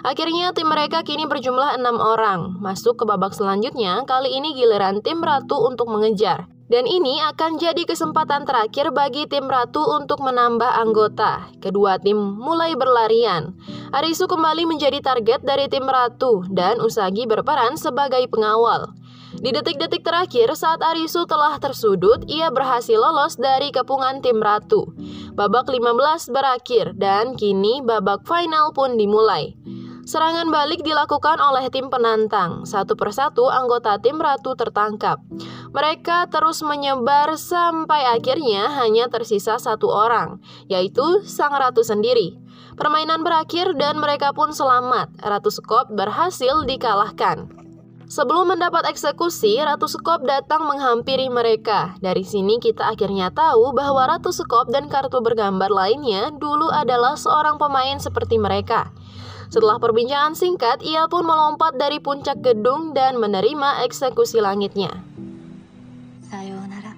Akhirnya tim mereka kini berjumlah 6 orang. Masuk ke babak selanjutnya, kali ini giliran tim Ratu untuk mengejar. Dan ini akan jadi kesempatan terakhir bagi tim Ratu untuk menambah anggota. Kedua tim mulai berlarian. Arisu kembali menjadi target dari tim Ratu dan Usagi berperan sebagai pengawal. Di detik-detik terakhir saat Arisu telah tersudut, ia berhasil lolos dari kepungan tim Ratu. Babak 15 berakhir dan kini babak final pun dimulai. Serangan balik dilakukan oleh tim penantang. Satu persatu anggota tim Ratu tertangkap. Mereka terus menyebar sampai akhirnya hanya tersisa 1 orang, yaitu sang Ratu sendiri. Permainan berakhir dan mereka pun selamat. Ratu Scope berhasil dikalahkan. Sebelum mendapat eksekusi, Ratu Sekop datang menghampiri mereka. Dari sini kita akhirnya tahu bahwa Ratu Sekop dan kartu bergambar lainnya dulu adalah seorang pemain seperti mereka. Setelah perbincangan singkat, ia pun melompat dari puncak gedung dan menerima eksekusi langitnya. Sayonara.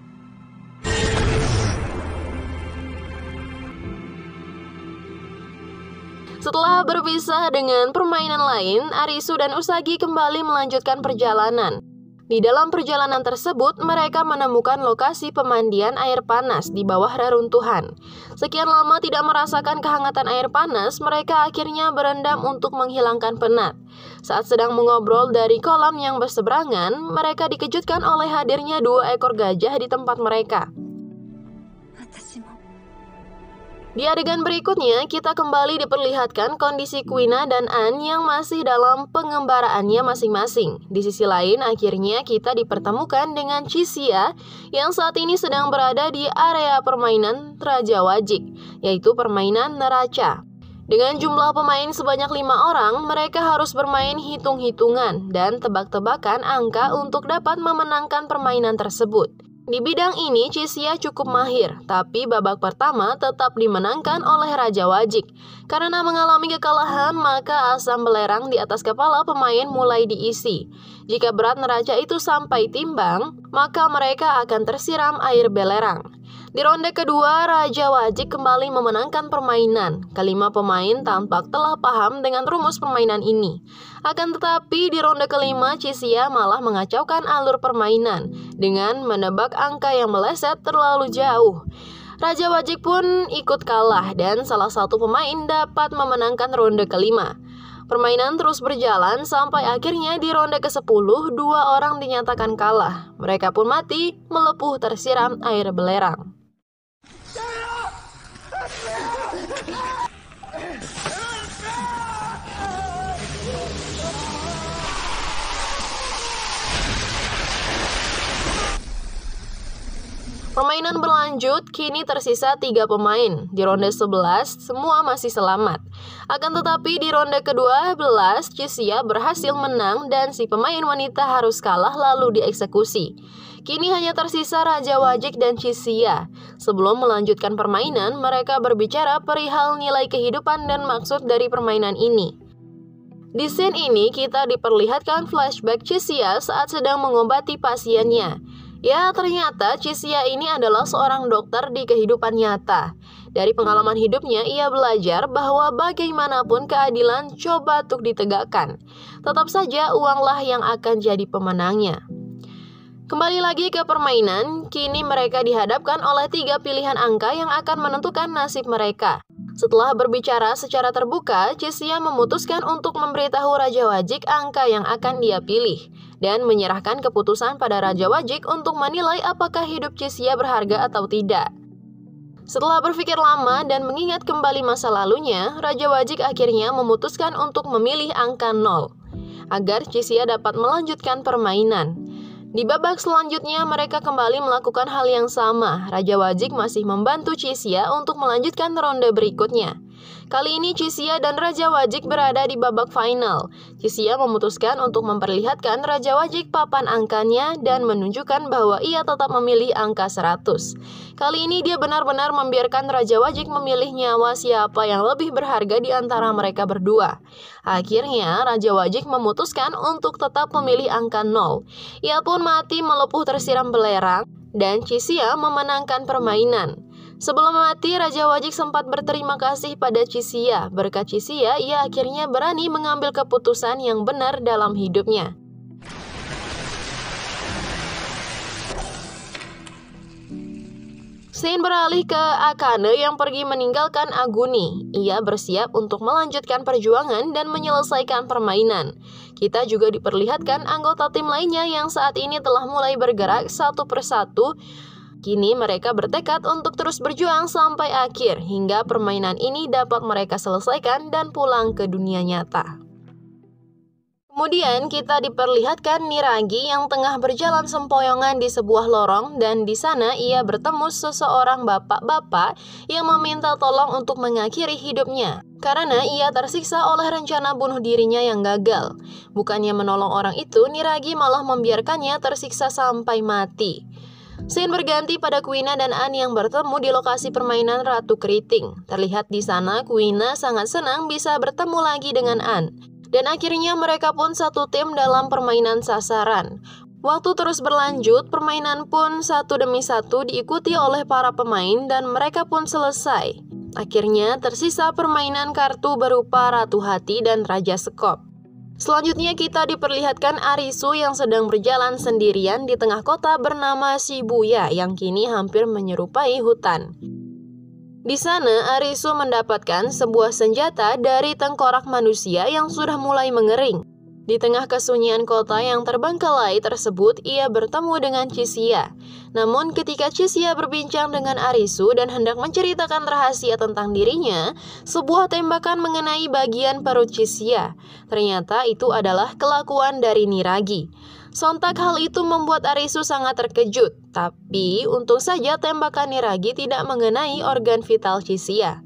Setelah berpisah dengan permainan lain, Arisu dan Usagi kembali melanjutkan perjalanan. Di dalam perjalanan tersebut, mereka menemukan lokasi pemandian air panas di bawah reruntuhan. Sekian lama tidak merasakan kehangatan air panas, mereka akhirnya berendam untuk menghilangkan penat. Saat sedang mengobrol dari kolam yang berseberangan, mereka dikejutkan oleh hadirnya 2 ekor gajah di tempat mereka. Di adegan berikutnya, kita kembali diperlihatkan kondisi Kuina dan An yang masih dalam pengembaraannya masing-masing. Di sisi lain, akhirnya kita dipertemukan dengan Chixia yang saat ini sedang berada di area permainan Raja Wajik, yaitu permainan neraca. Dengan jumlah pemain sebanyak 5 orang, mereka harus bermain hitung-hitungan dan tebak-tebakan angka untuk dapat memenangkan permainan tersebut. Di bidang ini, Chixia cukup mahir, tapi babak pertama tetap dimenangkan oleh Raja Wajik. Karena mengalami kekalahan, maka asam belerang di atas kepala pemain mulai diisi. Jika berat neraca itu sampai timbang, maka mereka akan tersiram air belerang. Di ronde kedua, Raja Wajik kembali memenangkan permainan. Kelima pemain tampak telah paham dengan rumus permainan ini. Akan tetapi di ronde kelima, Chixia malah mengacaukan alur permainan dengan menebak angka yang meleset terlalu jauh. Raja Wajik pun ikut kalah dan salah satu pemain dapat memenangkan ronde kelima. Permainan terus berjalan sampai akhirnya di ronde ke-10, 2 orang dinyatakan kalah. Mereka pun mati, melepuh tersiram air belerang. Permainan berlanjut, kini tersisa 3 pemain. Di ronde 11, semua masih selamat. Akan tetapi di ronde ke-12, Chixia berhasil menang dan si pemain wanita harus kalah lalu dieksekusi. Kini hanya tersisa Raja Wajik dan Chixia. Sebelum melanjutkan permainan, mereka berbicara perihal nilai kehidupan dan maksud dari permainan ini. Di scene ini kita diperlihatkan flashback Chixia saat sedang mengobati pasiennya. Ya, ternyata Chixia ini adalah seorang dokter di kehidupan nyata. Dari pengalaman hidupnya, ia belajar bahwa bagaimanapun keadilan coba untuk ditegakkan. Tetap saja uanglah yang akan jadi pemenangnya. Kembali lagi ke permainan, kini mereka dihadapkan oleh 3 pilihan angka yang akan menentukan nasib mereka. Setelah berbicara secara terbuka, Chixia memutuskan untuk memberitahu Raja Wajik angka yang akan dia pilih dan menyerahkan keputusan pada Raja Wajik untuk menilai apakah hidup Chixia berharga atau tidak. Setelah berpikir lama dan mengingat kembali masa lalunya, Raja Wajik akhirnya memutuskan untuk memilih angka 0 agar Chixia dapat melanjutkan permainan. Di babak selanjutnya, mereka kembali melakukan hal yang sama. Raja Wajik masih membantu Chixia untuk melanjutkan ronde berikutnya. Kali ini Chixia dan Raja Wajik berada di babak final. Chixia memutuskan untuk memperlihatkan Raja Wajik papan angkanya dan menunjukkan bahwa ia tetap memilih angka 100. Kali ini dia benar-benar membiarkan Raja Wajik memilih nyawa siapa yang lebih berharga di antara mereka berdua. Akhirnya Raja Wajik memutuskan untuk tetap memilih angka 0. Ia pun mati melepuh tersiram belerang dan Chixia memenangkan permainan. Sebelum mati, Raja Wajik sempat berterima kasih pada Chixia. Berkat Chixia, ia akhirnya berani mengambil keputusan yang benar dalam hidupnya. Scene beralih ke Akane yang pergi meninggalkan Aguni. Ia bersiap untuk melanjutkan perjuangan dan menyelesaikan permainan. Kita juga diperlihatkan anggota tim lainnya yang saat ini telah mulai bergerak satu persatu. Kini mereka bertekad untuk terus berjuang sampai akhir hingga permainan ini dapat mereka selesaikan dan pulang ke dunia nyata. Kemudian kita diperlihatkan Niragi yang tengah berjalan sempoyongan di sebuah lorong dan di sana ia bertemu seseorang bapak-bapak yang meminta tolong untuk mengakhiri hidupnya karena ia tersiksa oleh rencana bunuh dirinya yang gagal. Bukannya menolong orang itu, Niragi malah membiarkannya tersiksa sampai mati. Scene berganti pada Kuina dan An yang bertemu di lokasi permainan Ratu Keriting. Terlihat di sana Kuina sangat senang bisa bertemu lagi dengan An. Dan akhirnya mereka pun satu tim dalam permainan sasaran. Waktu terus berlanjut, permainan pun satu demi satu diikuti oleh para pemain dan mereka pun selesai. Akhirnya tersisa permainan kartu berupa Ratu Hati dan Raja Sekop. Selanjutnya kita diperlihatkan Arisu yang sedang berjalan sendirian di tengah kota bernama Shibuya yang kini hampir menyerupai hutan. Di sana, Arisu mendapatkan sebuah senjata dari tengkorak manusia yang sudah mulai mengering. Di tengah kesunyian kota yang terbengkalai tersebut, ia bertemu dengan Chisia. Namun ketika Chisia berbincang dengan Arisu dan hendak menceritakan rahasia tentang dirinya, sebuah tembakan mengenai bagian perut Chisia. Ternyata itu adalah kelakuan dari Niragi. Sontak hal itu membuat Arisu sangat terkejut, tapi untung saja tembakan Niragi tidak mengenai organ vital Chisia.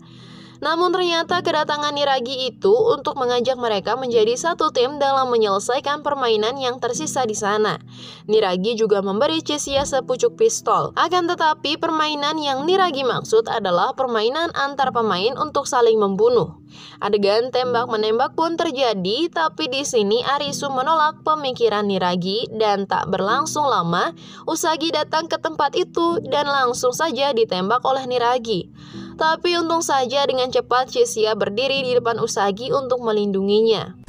Namun ternyata kedatangan Niragi itu untuk mengajak mereka menjadi satu tim dalam menyelesaikan permainan yang tersisa di sana. Niragi juga memberi Chisia sepucuk pistol. Akan tetapi permainan yang Niragi maksud adalah permainan antar pemain untuk saling membunuh. Adegan tembak-menembak pun terjadi, tapi di sini Arisu menolak pemikiran Niragi dan tak berlangsung lama Usagi datang ke tempat itu dan langsung saja ditembak oleh Niragi. Tapi untung saja dengan cepat Chisia berdiri di depan Usagi untuk melindunginya.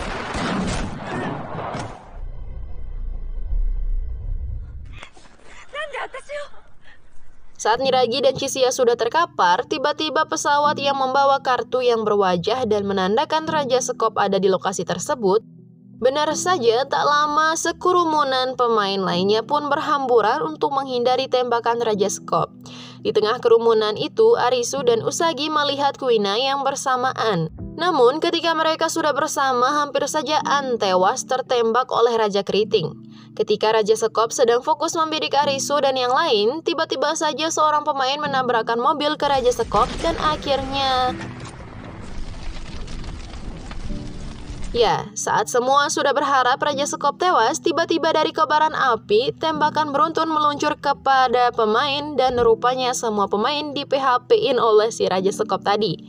Saat Niragi dan Chisia sudah terkapar, tiba-tiba pesawat yang membawa kartu yang berwajah dan menandakan Raja Sekop ada di lokasi tersebut. Benar saja, tak lama sekerumunan pemain lainnya pun berhamburan untuk menghindari tembakan Raja Sekop. Di tengah kerumunan itu, Arisu dan Usagi melihat Kuina yang bersamaan. Namun, ketika mereka sudah bersama, hampir saja An tewas tertembak oleh Raja Keriting. Ketika Raja Sekop sedang fokus membidik Arisu dan yang lain, tiba-tiba saja seorang pemain menabrakkan mobil ke Raja Sekop dan akhirnya... Ya, saat semua sudah berharap Raja Sekop tewas, tiba-tiba dari kobaran api, tembakan beruntun meluncur kepada pemain dan rupanya semua pemain di PHP-in oleh si Raja Sekop tadi.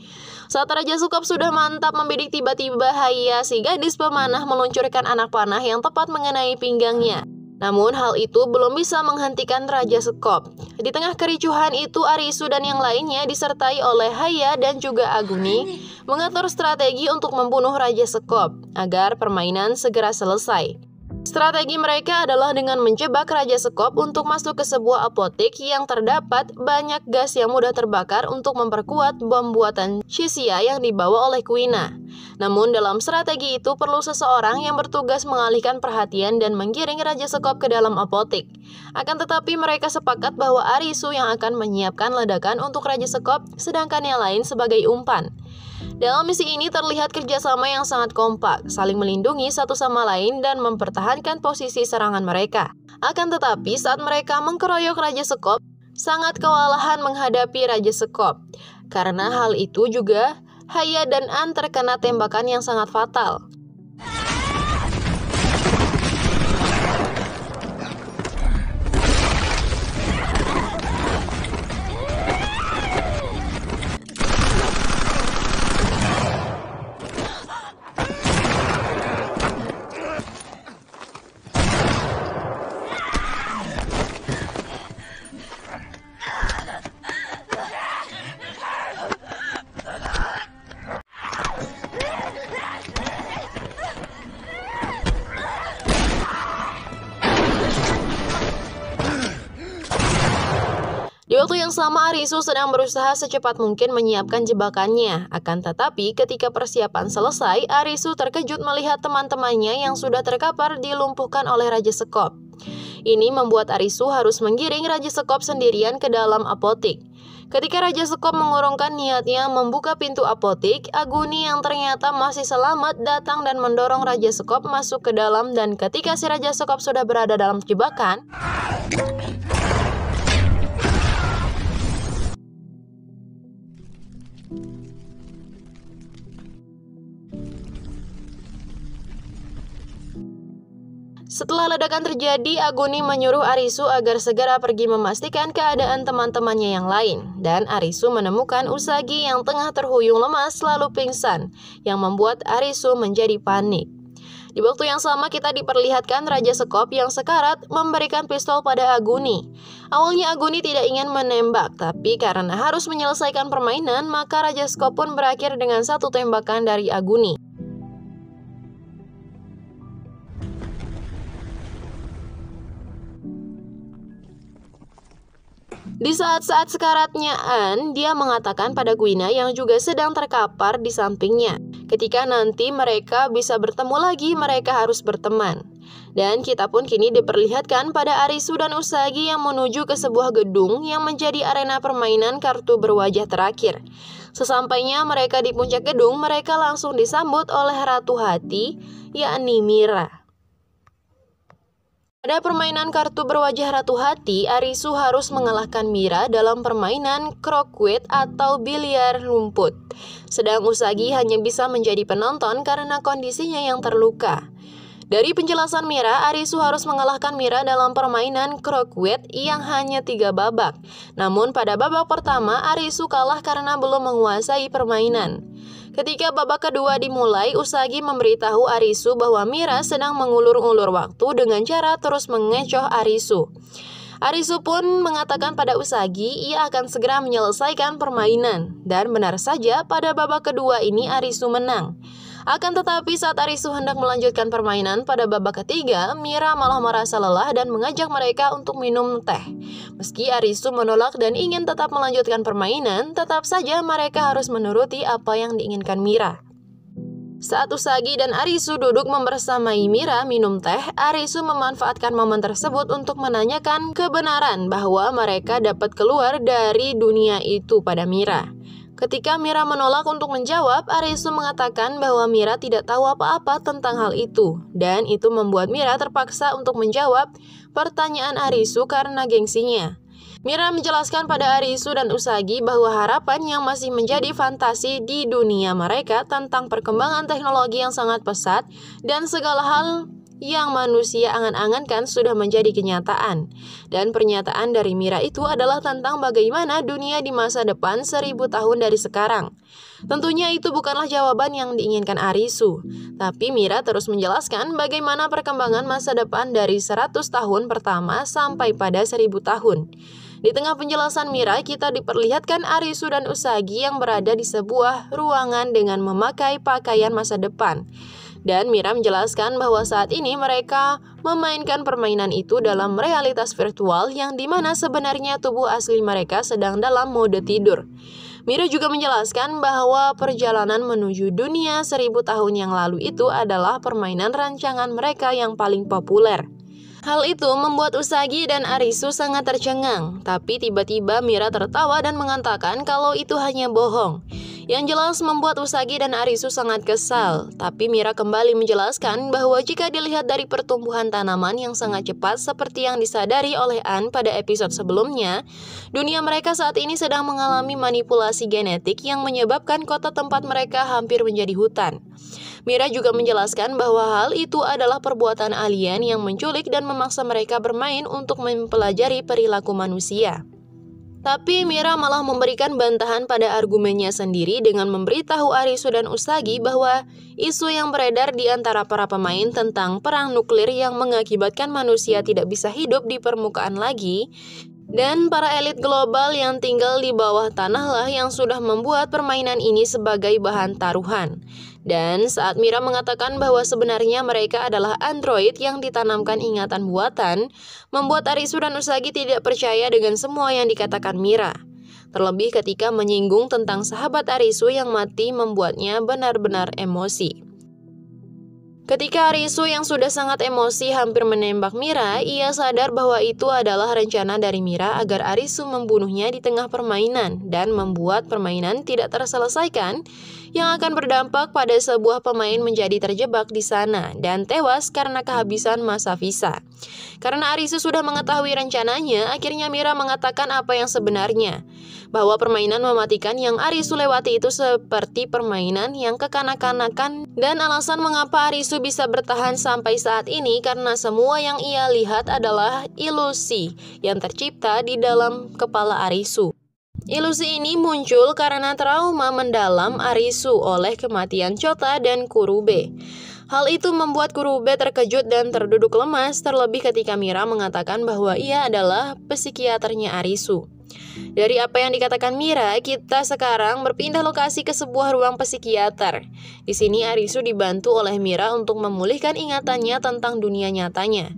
Saat Raja Sekop sudah mantap membidik, tiba-tiba Haya, si gadis pemanah, meluncurkan anak panah yang tepat mengenai pinggangnya. Namun hal itu belum bisa menghentikan Raja Sekop. Di tengah kericuhan itu, Arisu dan yang lainnya disertai oleh Haya dan juga Aguni mengatur strategi untuk membunuh Raja Sekop agar permainan segera selesai. Strategi mereka adalah dengan menjebak Raja Sekop untuk masuk ke sebuah apotek yang terdapat banyak gas yang mudah terbakar untuk memperkuat bom buatan Chisia yang dibawa oleh Kuina. Namun dalam strategi itu perlu seseorang yang bertugas mengalihkan perhatian dan menggiring Raja Sekop ke dalam apotek. Akan tetapi mereka sepakat bahwa Arisu yang akan menyiapkan ledakan untuk Raja Sekop, sedangkan yang lain sebagai umpan. Dalam misi ini terlihat kerjasama yang sangat kompak, saling melindungi satu sama lain dan mempertahankan posisi serangan mereka. Akan tetapi saat mereka mengkeroyok Raja Sekop, sangat kewalahan menghadapi Raja Sekop. Karena hal itu juga, Haya dan An terkena tembakan yang sangat fatal. Di waktu yang sama, Arisu sedang berusaha secepat mungkin menyiapkan jebakannya. Akan tetapi, ketika persiapan selesai, Arisu terkejut melihat teman-temannya yang sudah terkapar dilumpuhkan oleh Raja Sekop. Ini membuat Arisu harus menggiring Raja Sekop sendirian ke dalam apotek. Ketika Raja Sekop mengurungkan niatnya membuka pintu apotik, Aguni yang ternyata masih selamat datang dan mendorong Raja Sekop masuk ke dalam, dan ketika si Raja Sekop sudah berada dalam jebakan, setelah ledakan terjadi, Aguni menyuruh Arisu agar segera pergi memastikan keadaan teman-temannya yang lain. Dan Arisu menemukan Usagi yang tengah terhuyung lemas lalu pingsan, yang membuat Arisu menjadi panik. Di waktu yang sama kita diperlihatkan Raja Sekop yang sekarat memberikan pistol pada Aguni. Awalnya Aguni tidak ingin menembak, tapi karena harus menyelesaikan permainan, maka Raja Sekop pun berakhir dengan satu tembakan dari Aguni. Di saat-saat sekaratnya An, dia mengatakan pada Guina yang juga sedang terkapar di sampingnya, ketika nanti mereka bisa bertemu lagi, mereka harus berteman. Dan kita pun kini diperlihatkan pada Arisu dan Usagi yang menuju ke sebuah gedung yang menjadi arena permainan kartu berwajah terakhir. Sesampainya mereka di puncak gedung, mereka langsung disambut oleh Ratu Hati, yakni Mira. Pada permainan kartu berwajah Ratu Hati, Arisu harus mengalahkan Mira dalam permainan croquet atau biliar rumput. Sedang Usagi hanya bisa menjadi penonton karena kondisinya yang terluka. Dari penjelasan Mira, Arisu harus mengalahkan Mira dalam permainan croquet yang hanya 3 babak. Namun pada babak pertama, Arisu kalah karena belum menguasai permainan. Ketika babak kedua dimulai, Usagi memberitahu Arisu bahwa Mira sedang mengulur-ulur waktu dengan cara terus mengecoh Arisu. Arisu pun mengatakan pada Usagi ia akan segera menyelesaikan permainan. Dan benar saja, pada babak kedua ini Arisu menang. Akan tetapi saat Arisu hendak melanjutkan permainan pada babak ketiga, Mira malah merasa lelah dan mengajak mereka untuk minum teh. Meski Arisu menolak dan ingin tetap melanjutkan permainan, tetap saja mereka harus menuruti apa yang diinginkan Mira. Saat Usagi dan Arisu duduk membersamai Mira minum teh, Arisu memanfaatkan momen tersebut untuk menanyakan kebenaran bahwa mereka dapat keluar dari dunia itu pada Mira. Ketika Mira menolak untuk menjawab, Arisu mengatakan bahwa Mira tidak tahu apa-apa tentang hal itu. Dan itu membuat Mira terpaksa untuk menjawab pertanyaan Arisu karena gengsinya. Mira menjelaskan pada Arisu dan Usagi bahwa harapan yang masih menjadi fantasi di dunia mereka tentang perkembangan teknologi yang sangat pesat dan segala hal yang manusia angan-angankan sudah menjadi kenyataan. Dan pernyataan dari Mira itu adalah tentang bagaimana dunia di masa depan 1000 tahun dari sekarang. Tentunya itu bukanlah jawaban yang diinginkan Arisu, tapi Mira terus menjelaskan bagaimana perkembangan masa depan dari 100 tahun pertama sampai pada 1000 tahun. Di tengah penjelasan Mira, kita diperlihatkan Arisu dan Usagi yang berada di sebuah ruangan dengan memakai pakaian masa depan. Dan Mira menjelaskan bahwa saat ini mereka memainkan permainan itu dalam realitas virtual yang dimana sebenarnya tubuh asli mereka sedang dalam mode tidur. Mira juga menjelaskan bahwa perjalanan menuju dunia 1000 tahun yang lalu itu adalah permainan rancangan mereka yang paling populer. Hal itu membuat Usagi dan Arisu sangat tercengang, tapi tiba-tiba Mira tertawa dan mengatakan kalau itu hanya bohong. Yang jelas membuat Usagi dan Arisu sangat kesal, tapi Mira kembali menjelaskan bahwa jika dilihat dari pertumbuhan tanaman yang sangat cepat seperti yang disadari oleh An pada episode sebelumnya, dunia mereka saat ini sedang mengalami manipulasi genetik yang menyebabkan kota tempat mereka hampir menjadi hutan. Mira juga menjelaskan bahwa hal itu adalah perbuatan alien yang menculik dan memaksa mereka bermain untuk mempelajari perilaku manusia. Tapi Mira malah memberikan bantahan pada argumennya sendiri dengan memberitahu Arisu dan Usagi bahwa isu yang beredar di antara para pemain tentang perang nuklir yang mengakibatkan manusia tidak bisa hidup di permukaan lagi, dan para elit global yang tinggal di bawah tanah lah yang sudah membuat permainan ini sebagai bahan taruhan. Dan saat Mira mengatakan bahwa sebenarnya mereka adalah android yang ditanamkan ingatan buatan, membuat Arisu dan Usagi tidak percaya dengan semua yang dikatakan Mira. Terlebih ketika menyinggung tentang sahabat Arisu yang mati membuatnya benar-benar emosi. Ketika Arisu yang sudah sangat emosi hampir menembak Mira, ia sadar bahwa itu adalah rencana dari Mira agar Arisu membunuhnya di tengah permainan dan membuat permainan tidak terselesaikan yang akan berdampak pada sebuah pemain menjadi terjebak di sana dan tewas karena kehabisan masa visa. Karena Arisu sudah mengetahui rencananya, akhirnya Mira mengatakan apa yang sebenarnya, bahwa permainan mematikan yang Arisu lewati itu seperti permainan yang kekanak-kanakan dan alasan mengapa Arisu bisa bertahan sampai saat ini karena semua yang ia lihat adalah ilusi yang tercipta di dalam kepala Arisu. Ilusi ini muncul karena trauma mendalam Arisu oleh kematian Chota dan Kurube. Hal itu membuat Kurube terkejut dan terduduk lemas, terlebih ketika Mira mengatakan bahwa ia adalah psikiaternya Arisu. Dari apa yang dikatakan Mira, kita sekarang berpindah lokasi ke sebuah ruang psikiater. Di sini Arisu dibantu oleh Mira untuk memulihkan ingatannya tentang dunia nyatanya.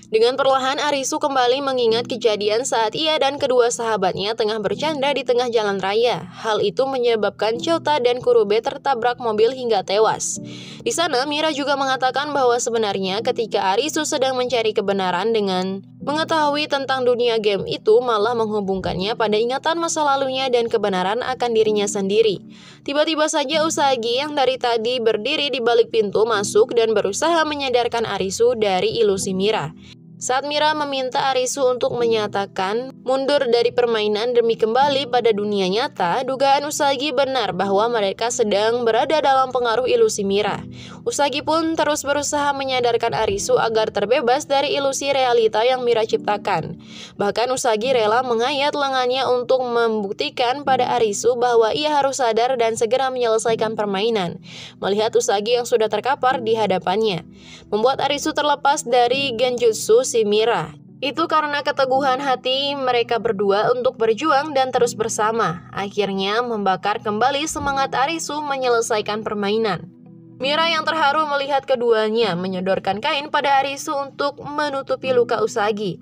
Dengan perlahan Arisu kembali mengingat kejadian saat ia dan kedua sahabatnya tengah bercanda di tengah jalan raya. Hal itu menyebabkan Chota dan Kurube tertabrak mobil hingga tewas. Di sana Mira juga mengatakan bahwa sebenarnya ketika Arisu sedang mencari kebenaran dengan mengetahui tentang dunia game itu malah menghubungkannya pada ingatan masa lalunya dan kebenaran akan dirinya sendiri. Tiba-tiba saja Usagi yang dari tadi berdiri di balik pintu masuk dan berusaha menyadarkan Arisu dari ilusi Mira. Saat Mira meminta Arisu untuk menyatakan mundur dari permainan demi kembali pada dunia nyata, dugaan Usagi benar bahwa mereka sedang berada dalam pengaruh ilusi Mira. Usagi pun terus berusaha menyadarkan Arisu agar terbebas dari ilusi realita yang Mira ciptakan. Bahkan Usagi rela mengayat lengannya untuk membuktikan pada Arisu bahwa ia harus sadar dan segera menyelesaikan permainan. Melihat Usagi yang sudah terkapar di hadapannya, membuat Arisu terlepas dari genjutsu si Mira. Itu karena keteguhan hati mereka berdua untuk berjuang dan terus bersama. Akhirnya membakar kembali semangat Arisu menyelesaikan permainan. Mira yang terharu melihat keduanya menyodorkan kain pada Arisu untuk menutupi luka Usagi.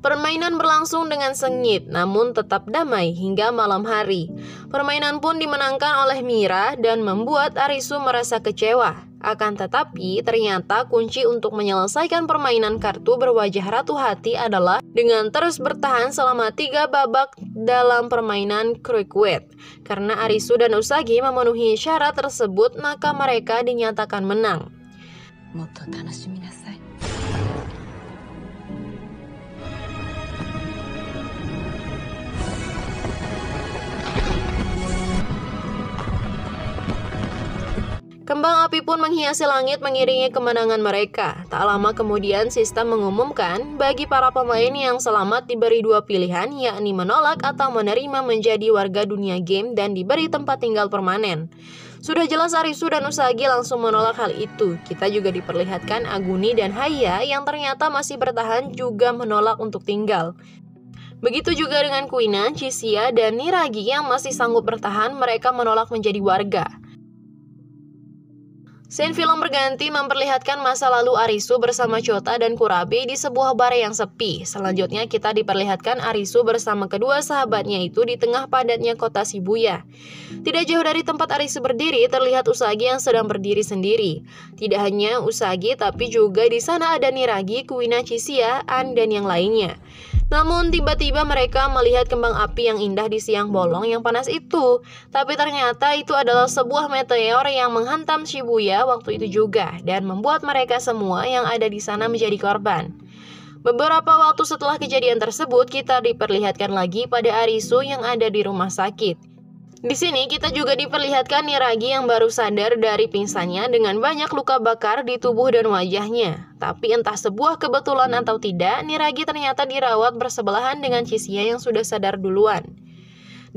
Permainan berlangsung dengan sengit, namun tetap damai hingga malam hari. Permainan pun dimenangkan oleh Mira dan membuat Arisu merasa kecewa. Akan tetapi, ternyata kunci untuk menyelesaikan permainan kartu berwajah Ratu Hati adalah dengan terus bertahan selama 3 babak dalam permainan Croquet. Karena Arisu dan Usagi memenuhi syarat tersebut, maka mereka dinyatakan menang. Kembang api pun menghiasi langit mengiringi kemenangan mereka. Tak lama kemudian sistem mengumumkan bagi para pemain yang selamat diberi 2 pilihan, yakni menolak atau menerima menjadi warga dunia game dan diberi tempat tinggal permanen. Sudah jelas Arisu dan Usagi langsung menolak hal itu. Kita juga diperlihatkan Aguni dan Haya yang ternyata masih bertahan juga menolak untuk tinggal. Begitu juga dengan Kuina, Chisia, dan Niragi yang masih sanggup bertahan, mereka menolak menjadi warga. Scene film berganti memperlihatkan masa lalu Arisu bersama Chota dan Kurabe di sebuah bar yang sepi. Selanjutnya kita diperlihatkan Arisu bersama kedua sahabatnya itu di tengah padatnya kota Shibuya. Tidak jauh dari tempat Arisu berdiri terlihat Usagi yang sedang berdiri sendiri. Tidak hanya Usagi tapi juga di sana ada Niragi, Kuina, Chisia, An, dan yang lainnya. Namun tiba-tiba mereka melihat kembang api yang indah di siang bolong yang panas itu. Tapi ternyata itu adalah sebuah meteor yang menghantam Shibuya waktu itu juga dan membuat mereka semua yang ada di sana menjadi korban. Beberapa waktu setelah kejadian tersebut, kita diperlihatkan lagi pada Arisu yang ada di rumah sakit. Di sini kita juga diperlihatkan Niragi yang baru sadar dari pingsannya dengan banyak luka bakar di tubuh dan wajahnya. Tapi entah sebuah kebetulan atau tidak, Niragi ternyata dirawat bersebelahan dengan Chisia yang sudah sadar duluan.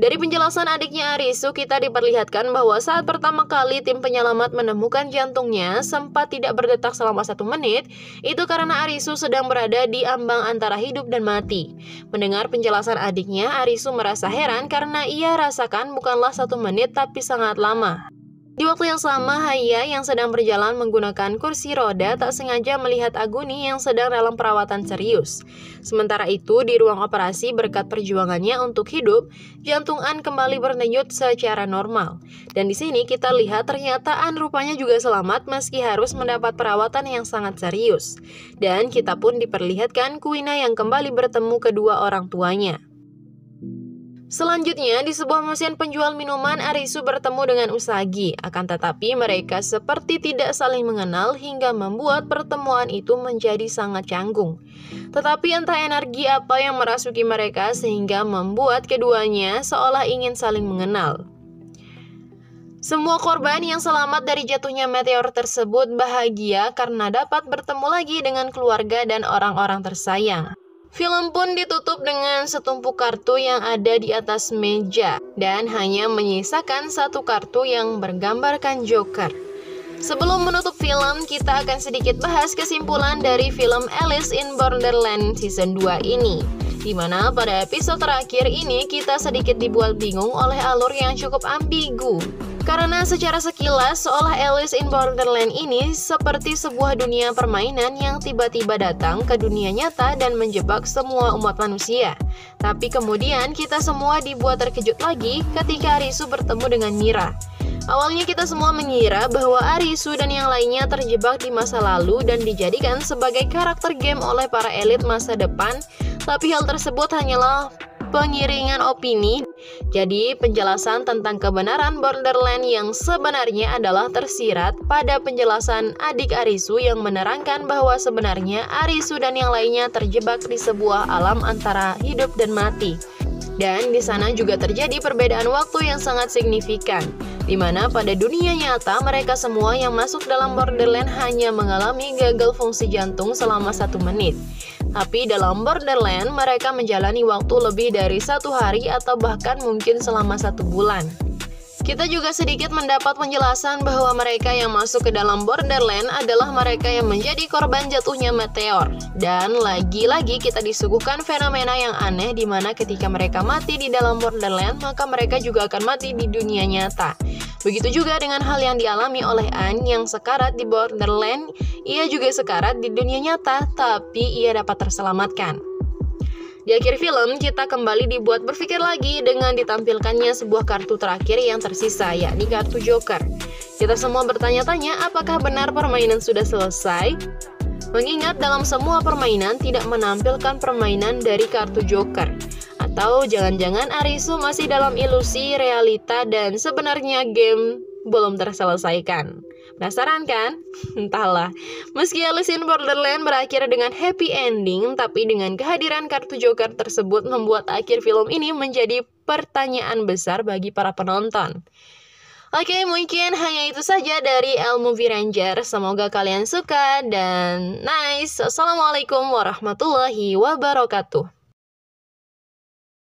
Dari penjelasan adiknya Arisu, kita diperlihatkan bahwa saat pertama kali tim penyelamat menemukan jantungnya sempat tidak berdetak selama 1 menit, itu karena Arisu sedang berada di ambang antara hidup dan mati. Mendengar penjelasan adiknya, Arisu merasa heran karena ia rasakan bukanlah 1 menit tapi sangat lama. Di waktu yang sama, Haya yang sedang berjalan menggunakan kursi roda tak sengaja melihat Aguni yang sedang dalam perawatan serius. Sementara itu, di ruang operasi berkat perjuangannya untuk hidup, jantung An kembali berdenyut secara normal. Dan di sini kita lihat ternyata An rupanya juga selamat meski harus mendapat perawatan yang sangat serius. Dan kita pun diperlihatkan Kuina yang kembali bertemu kedua orang tuanya. Selanjutnya, di sebuah mesin penjual minuman, Arisu bertemu dengan Usagi. Akan tetapi mereka seperti tidak saling mengenal hingga membuat pertemuan itu menjadi sangat canggung. Tetapi entah energi apa yang merasuki mereka sehingga membuat keduanya seolah ingin saling mengenal. Semua korban yang selamat dari jatuhnya meteor tersebut bahagia karena dapat bertemu lagi dengan keluarga dan orang-orang tersayang. Film pun ditutup dengan setumpuk kartu yang ada di atas meja dan hanya menyisakan satu kartu yang bergambarkan Joker. Sebelum menutup film, kita akan sedikit bahas kesimpulan dari film Alice in Borderland Season 2 ini. Di mana pada episode terakhir ini kita sedikit dibuat bingung oleh alur yang cukup ambigu. Karena secara sekilas seolah Alice in Borderland ini seperti sebuah dunia permainan yang tiba-tiba datang ke dunia nyata dan menjebak semua umat manusia. Tapi kemudian kita semua dibuat terkejut lagi ketika Arisu bertemu dengan Mira. Awalnya kita semua mengira bahwa Arisu dan yang lainnya terjebak di masa lalu dan dijadikan sebagai karakter game oleh para elit masa depan, tapi hal tersebut hanyalah pengiringan opini. Jadi penjelasan tentang kebenaran Borderland yang sebenarnya adalah tersirat pada penjelasan adik Arisu yang menerangkan bahwa sebenarnya Arisu dan yang lainnya terjebak di sebuah alam antara hidup dan mati. Dan di sana juga terjadi perbedaan waktu yang sangat signifikan, di mana pada dunia nyata mereka semua yang masuk dalam Borderland hanya mengalami gagal fungsi jantung selama 1 menit. Tapi dalam Borderland mereka menjalani waktu lebih dari 1 hari atau bahkan mungkin selama 1 bulan. Kita juga sedikit mendapat penjelasan bahwa mereka yang masuk ke dalam Borderland adalah mereka yang menjadi korban jatuhnya meteor. Dan lagi-lagi kita disuguhkan fenomena yang aneh di mana ketika mereka mati di dalam Borderland, maka mereka juga akan mati di dunia nyata. Begitu juga dengan hal yang dialami oleh An yang sekarat di Borderland. Ia juga sekarat di dunia nyata, tapi ia dapat terselamatkan. Di akhir film, kita kembali dibuat berpikir lagi dengan ditampilkannya sebuah kartu terakhir yang tersisa, yakni kartu Joker. Kita semua bertanya-tanya apakah benar permainan sudah selesai? Mengingat dalam semua permainan tidak menampilkan permainan dari kartu Joker. Atau jangan-jangan Arisu masih dalam ilusi realita dan sebenarnya game belum terselesaikan. Penasaran kan? Entahlah. Meski Alice in Borderland berakhir dengan happy ending, tapi dengan kehadiran kartu Joker tersebut membuat akhir film ini menjadi pertanyaan besar bagi para penonton. Oke, mungkin hanya itu saja dari El Movie Ranger. Semoga kalian suka dan nice. Assalamualaikum warahmatullahi wabarakatuh.